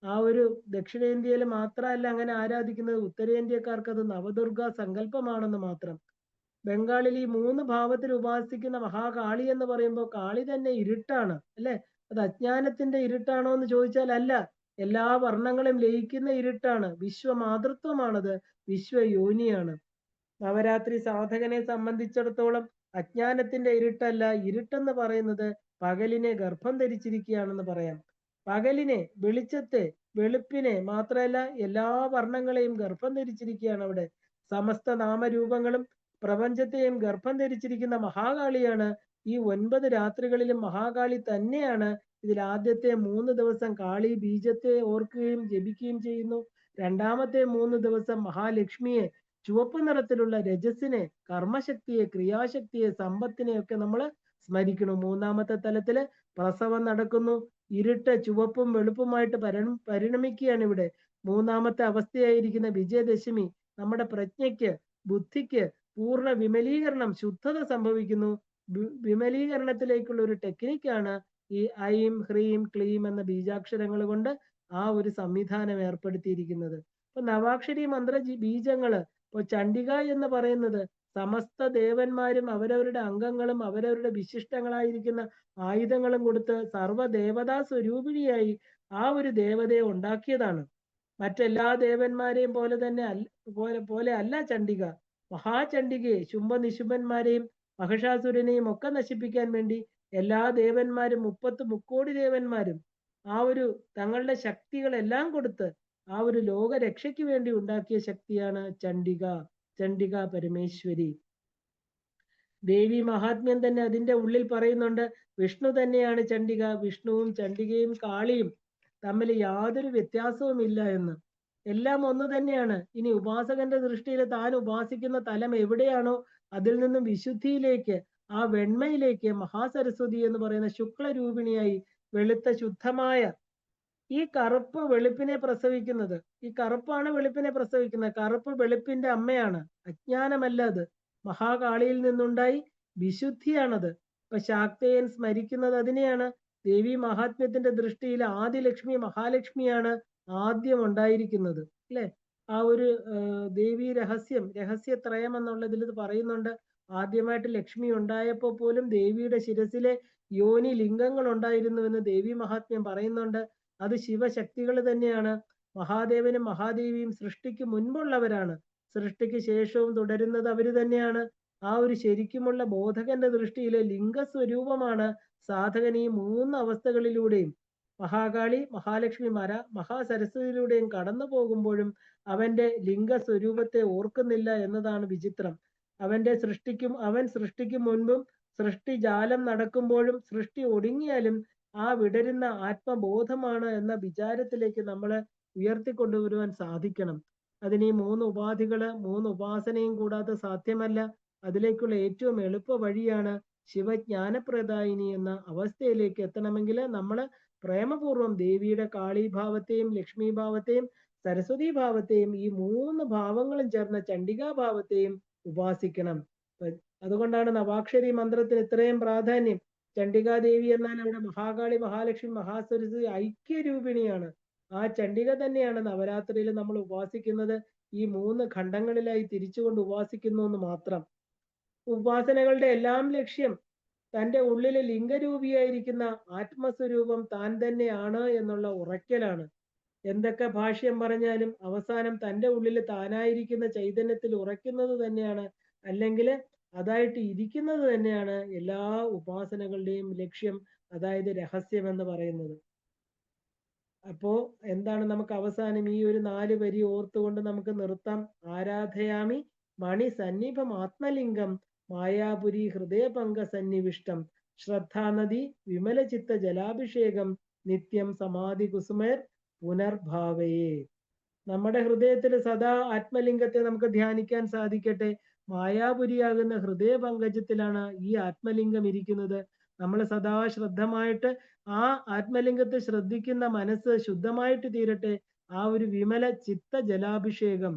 ആ ഒരു ദക്ഷിണേന്ത്യയിൽ മാത്രമല്ല അങ്ങനെ ആരാധിക്കുന്നത്, ഉത്തരേന്ത്യക്കാർക്ക് അത് നവദുർഗ സങ്കല്പമാണെന്ന് മാത്രം. ബംഗാളിൽ ഈ 3 ഭാവത്തിൽ ഉപാസിക്കുന്ന മഹാകാളി എന്ന് പറയുമ്പോൾ കാളി തന്നെ ഇരുട്ടാണ് അല്ലെ. അത് അജ്ഞാനത്തിന്റെ ഇരുട്ടാണോ എന്ന് ചോദിച്ചാൽ അല്ല, എല്ലാ വർണ്ണങ്ങളും ലയിക്കുന്ന ഇരുട്ടാണ്. വിശ്വമാതൃത്വമാണത്, വിശ്വയോനിയാണ്. നവരാത്രി സാധകനെ സംബന്ധിച്ചിടത്തോളം അജ്ഞാനത്തിന്റെ ഇരുട്ടല്ല. ഇരുട്ടെന്ന് പറയുന്നത് പകലിനെ ഗർഭം ധരിച്ചിരിക്കുകയാണെന്ന് പറയാം. പകലിനെ, വെളിച്ചത്തെ, വെളുപ്പിനെ മാത്രമല്ല എല്ലാ വർണ്ണങ്ങളെയും ഗർഭം ധരിച്ചിരിക്കുകയാണ് അവിടെ. സമസ്ത നാമരൂപങ്ങളും പ്രപഞ്ചത്തെയും ഗർഭം ധരിച്ചിരിക്കുന്ന മഹാകാളിയാണ്. ഈ 9 രാത്രികളിലും മഹാകാളി തന്നെയാണ്. ഇതിൽ ആദ്യത്തെ 3 ദിവസം കാളി ബീജത്തെ ഓർക്കുകയും ജപിക്കുകയും ചെയ്യുന്നു. രണ്ടാമത്തെ 3 ദിവസം മഹാലക്ഷ്മിയെ, ചുവപ്പ് നിറത്തിലുള്ള രജസിനെ, കർമ്മശക്തിയെ, ക്രിയാശക്തിയെ, സമ്പത്തിനെ ഒക്കെ നമ്മൾ സ്മരിക്കണം. മൂന്നാമത്തെ തലത്തില് പ്രസവം നടക്കുന്നു. ഇരുട്ട് ചുവപ്പും വെളുപ്പുമായിട്ട് പരിണമിക്കുകയാണ് ഇവിടെ. മൂന്നാമത്തെ അവസ്ഥയായിരിക്കുന്ന വിജയദശമി നമ്മുടെ പ്രജ്ഞയ്ക്ക്, ബുദ്ധിക്ക് പൂർണ്ണ വിമലീകരണം, ശുദ്ധത സംഭവിക്കുന്നു. വിമലീകരണത്തിലേക്കുള്ള ഒരു ടെക്നിക്കാണ് ഈ ഐം, ഹ്രീം, ക്ലീം എന്ന ബീജാക്ഷരങ്ങൾ കൊണ്ട് ആ ഒരു സംവിധാനം ഏർപ്പെടുത്തിയിരിക്കുന്നത്. ഇപ്പൊ നവാക്ഷരി മന്ത്ര ബീജങ്ങള്, ഇപ്പൊ ചണ്ഡിക എന്ന് പറയുന്നത് സമസ്ത ദേവന്മാരും അവരവരുടെ അംഗങ്ങളും അവരവരുടെ വിശിഷ്ടങ്ങളായിരിക്കുന്ന ആയുധങ്ങളും കൊടുത്ത് സർവ്വദേവതാ സ്വരൂപിണിയായി ആ ഒരു ദേവതയെ ഉണ്ടാക്കിയതാണ്. മറ്റെല്ലാ ദേവന്മാരെയും പോലെ തന്നെ പോലെ അല്ല ചണ്ഡിക. മഹാചണ്ഡികയെ, ശുംഭനിശുംഭന്മാരെയും മഹിഷാസുരനെയും ഒക്കെ നശിപ്പിക്കാൻ വേണ്ടി എല്ലാ ദേവന്മാരും 30 മുക്കോടി ദേവന്മാരും ആ ഒരു തങ്ങളുടെ ശക്തികളെല്ലാം കൊടുത്ത് ആ ഒരു ലോകരക്ഷയ്ക്ക് വേണ്ടി ഉണ്ടാക്കിയ ശക്തിയാണ് ചണ്ഡിക, ചണ്ഡിക പരമേശ്വരി. ദേവി മഹാത്മ്യം തന്നെ അതിന്റെ ഉള്ളിൽ പറയുന്നുണ്ട്. വിഷ്ണു തന്നെയാണ് ചണ്ഡിക. വിഷ്ണുവും ചണ്ഡികയും കാളിയും തമ്മിൽ യാതൊരു വ്യത്യാസവും ഇല്ല എന്ന്. എല്ലാം ഒന്ന് തന്നെയാണ്. ഇനി ഉപാസകന്റെ ദൃഷ്ടിയിൽ താൻ ഉപാസിക്കുന്ന തലം എവിടെയാണോ അതിൽ നിന്നും വിശുദ്ധിയിലേക്ക്, ആ വെണ്മയിലേക്ക് മഹാസരസ്വതി എന്ന് പറയുന്ന ശുക്ലരൂപിണിയായി വെളുത്ത ശുദ്ധമായ ഈ കറുപ്പ് വെളുപ്പിനെ പ്രസവിക്കുന്നത്. ഈ കറുപ്പാണ് വെളുപ്പിനെ പ്രസവിക്കുന്നത്. കറുപ്പ് വെളുപ്പിന്റെ അമ്മയാണ്, അജ്ഞാനമല്ല അത്. മഹാകാളിയിൽ നിന്നുണ്ടായി വിശുദ്ധിയാണത്. ഇപ്പൊ ശാക്തേയൻ സ്മരിക്കുന്നത് അതിനെയാണ്. ദേവി മഹാത്മ്യത്തിന്റെ ദൃഷ്ടിയിൽ ആദിലക്ഷ്മി മഹാലക്ഷ്മിയാണ് ആദ്യം ഉണ്ടായിരിക്കുന്നത് അല്ലെ. ആ ഒരു ദേവി രഹസ്യത്രയം എന്നുള്ളതിൽ ഇത് പറയുന്നുണ്ട്. ആദ്യമായിട്ട് ലക്ഷ്മി ഉണ്ടായപ്പോൾ പോലും ദേവിയുടെ ശിരസിലെ യോനി ലിംഗങ്ങൾ ഉണ്ടായിരുന്നുവെന്ന് ദേവി മഹാത്മ്യം പറയുന്നുണ്ട്. അത് ശിവശക്തികൾ തന്നെയാണ്. മഹാദേവനും മഹാദേവിയും സൃഷ്ടിക്ക് മുൻപുള്ളവരാണ്, സൃഷ്ടിക്ക് ശേഷവും തുടരുന്നത് അവര് തന്നെയാണ്. ആ ഒരു ശരിക്കുമുള്ള ബോധകന്റെ ദൃഷ്ടിയിലെ ലിംഗസ്വരൂപമാണ് സാധകൻ ഈ 3 അവസ്ഥകളിലൂടെയും മഹാകാളി, മഹാലക്ഷ്മി, മഹാസരസ്വതിയിലൂടെയും കടന്നു പോകുമ്പോഴും അവന്റെ ലിംഗസ്വരൂപത്തെ ഓർക്കുന്നില്ല എന്നതാണ് വിചിത്രം. അവൻ സൃഷ്ടിക്കും മുൻപും സൃഷ്ടിജാലം നടക്കുമ്പോഴും സൃഷ്ടി ഒടുങ്ങിയാലും ആ വിടരുന്ന ആത്മബോധമാണ് എന്ന വിചാരത്തിലേക്ക് നമ്മൾ ഉയർത്തിക്കൊണ്ടുവരുവാൻ സാധിക്കണം. അതിന് ഈ 3 ഉപാധികള് 3 ഉപാസനയും കൂടാതെ സാധ്യമല്ല. അതിലേക്കുള്ള ഏറ്റവും എളുപ്പ വഴിയാണ് ശിവജ്ഞാനപ്രദായിനി എന്ന അവസ്ഥയിലേക്ക് എത്തണമെങ്കിൽ നമ്മൾ പ്രേമപൂർവം ദേവിയുടെ കാളീഭാവത്തെയും ലക്ഷ്മി ഭാവത്തെയും സരസ്വതി ഭാവത്തെയും ഈ 3 ഭാവങ്ങളും ചേർന്ന ചണ്ഡികാ ഭാവത്തെയും ഉപാസിക്കണം. അതുകൊണ്ടാണ് നവാക്ഷരി മന്ത്രത്തിന് ഇത്രയും പ്രാധാന്യം. ചണ്ഡികാദേവി എന്നാൽ അവിടെ മഹാകാളി, മഹാലക്ഷ്മി, മഹാസരസ്വതി ഐക്യരൂപിണിയാണ്. ആ ചണ്ഡിക തന്നെയാണ് നവരാത്രിയിൽ നമ്മൾ ഉപാസിക്കുന്നത്. ഈ 3 ഖണ്ഡങ്ങളിലായി തിരിച്ചുകൊണ്ട് ഉപാസിക്കുന്നു എന്ന് മാത്രം. ഉപാസനകളുടെ എല്ലാം ലക്ഷ്യം തന്റെ ഉള്ളിലെ ലിംഗരൂപിയായിരിക്കുന്ന ആത്മസ്വരൂപം താൻ തന്നെയാണ് എന്നുള്ള ഉറയ്ക്കലാണ്. എന്തൊക്കെ ഭാഷ്യം പറഞ്ഞാലും അവസാനം തന്റെ ഉള്ളിൽ താനായിരിക്കുന്ന ചൈതന്യത്തിൽ ഉറയ്ക്കുന്നത് തന്നെയാണ്, അല്ലെങ്കിൽ അതായിട്ട് ഇരിക്കുന്നത് തന്നെയാണ് എല്ലാ ഉപാസനകളുടെയും ലക്ഷ്യം, അതായത് രഹസ്യം എന്ന് പറയുന്നത്. അപ്പോ എന്താണ് നമുക്ക് അവസാനം ഈ ഒരു 4 വരി ഓർത്തുകൊണ്ട് നമുക്ക് നിർത്താം. ആരാധയാമി മണി സന്നിഭം ആത്മലിംഗം മായാപുരി ഹൃദയപങ്ക സന്നിവിഷ്ടം ശ്രദ്ധാനദി വിമലചിത്ത ജലാഭിഷേകം നിത്യം സമാധി കുസുമേർ പുനർഭാവയെ. നമ്മുടെ ഹൃദയത്തിൽ സദാ ആത്മലിംഗത്തെ നമുക്ക് ധ്യാനിക്കാൻ സാധിക്കട്ടെ. മായാപുരിയാകുന്ന ഹൃദയ പങ്കജത്തിലാണ് ഈ ആത്മലിംഗം ഇരിക്കുന്നത്. നമ്മൾ സദാ ശ്രദ്ധമായിട്ട് ആ ആത്മലിംഗത്തെ ശ്രദ്ധിക്കുന്ന മനസ്സ് ശുദ്ധമായിട്ട് തീരട്ടെ. ആ ഒരു വിമല ചിത്ത ജലാഭിഷേകം,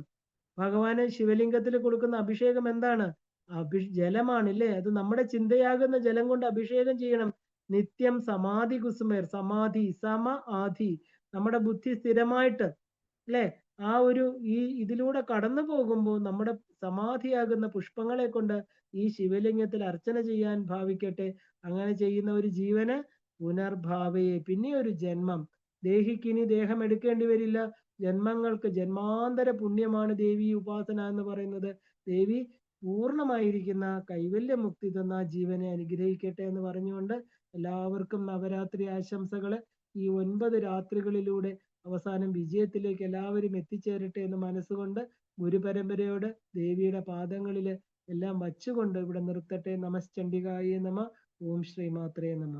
ഭഗവാന് ശിവലിംഗത്തിൽ കൊടുക്കുന്ന അഭിഷേകം എന്താണ്? ജലമാണ് ഇല്ലേ? അത് നമ്മുടെ ചിന്തയാകുന്ന ജലം കൊണ്ട് അഭിഷേകം ചെയ്യണം. നിത്യം സമാധി കുസുമേർ, സമാധി സമ ആധി, നമ്മുടെ ബുദ്ധി സ്ഥിരമായിട്ട് അല്ലെ ആ ഒരു ഇതിലൂടെ കടന്നു പോകുമ്പോൾ നമ്മുടെ സമാധിയാകുന്ന പുഷ്പങ്ങളെ കൊണ്ട് ഈ ശിവലിംഗത്തിൽ അർച്ചന ചെയ്യാൻ ഭാവിക്കട്ടെ. അങ്ങനെ ചെയ്യുന്ന ഒരു ജീവന് പുനർഭാവയെ, പിന്നെ ഒരു ജന്മം, ദേഹിക്കിനി ദേഹം എടുക്കേണ്ടി വരില്ല. ജന്മങ്ങൾക്ക് ജന്മാന്തര പുണ്യമാണ് ദേവി ഉപാസന എന്ന് പറയുന്നത്. ദേവി പൂർണ്ണമായിരിക്കുന്ന കൈവല്യമുക്തി തന്ന ജീവനെ അനുഗ്രഹിക്കട്ടെ എന്ന് പറഞ്ഞുകൊണ്ട് എല്ലാവർക്കും നവരാത്രി ആശംസകള്. ഈ 9 രാത്രികളിലൂടെ അവസാനം വിജയത്തിലേക്ക് എല്ലാവരും എത്തിച്ചേരട്ടെ എന്ന് മനസ്സുകൊണ്ട് ഗുരുപരമ്പരയോട് ദേവിയുടെ പാദങ്ങളിൽ എല്ലാം വച്ചുകൊണ്ട് ഇവിടെ നിർത്തട്ടെ. നമശ്ചണ്ഡികായേ നമ. ഓം ശ്രീ മാത്രേ നമ.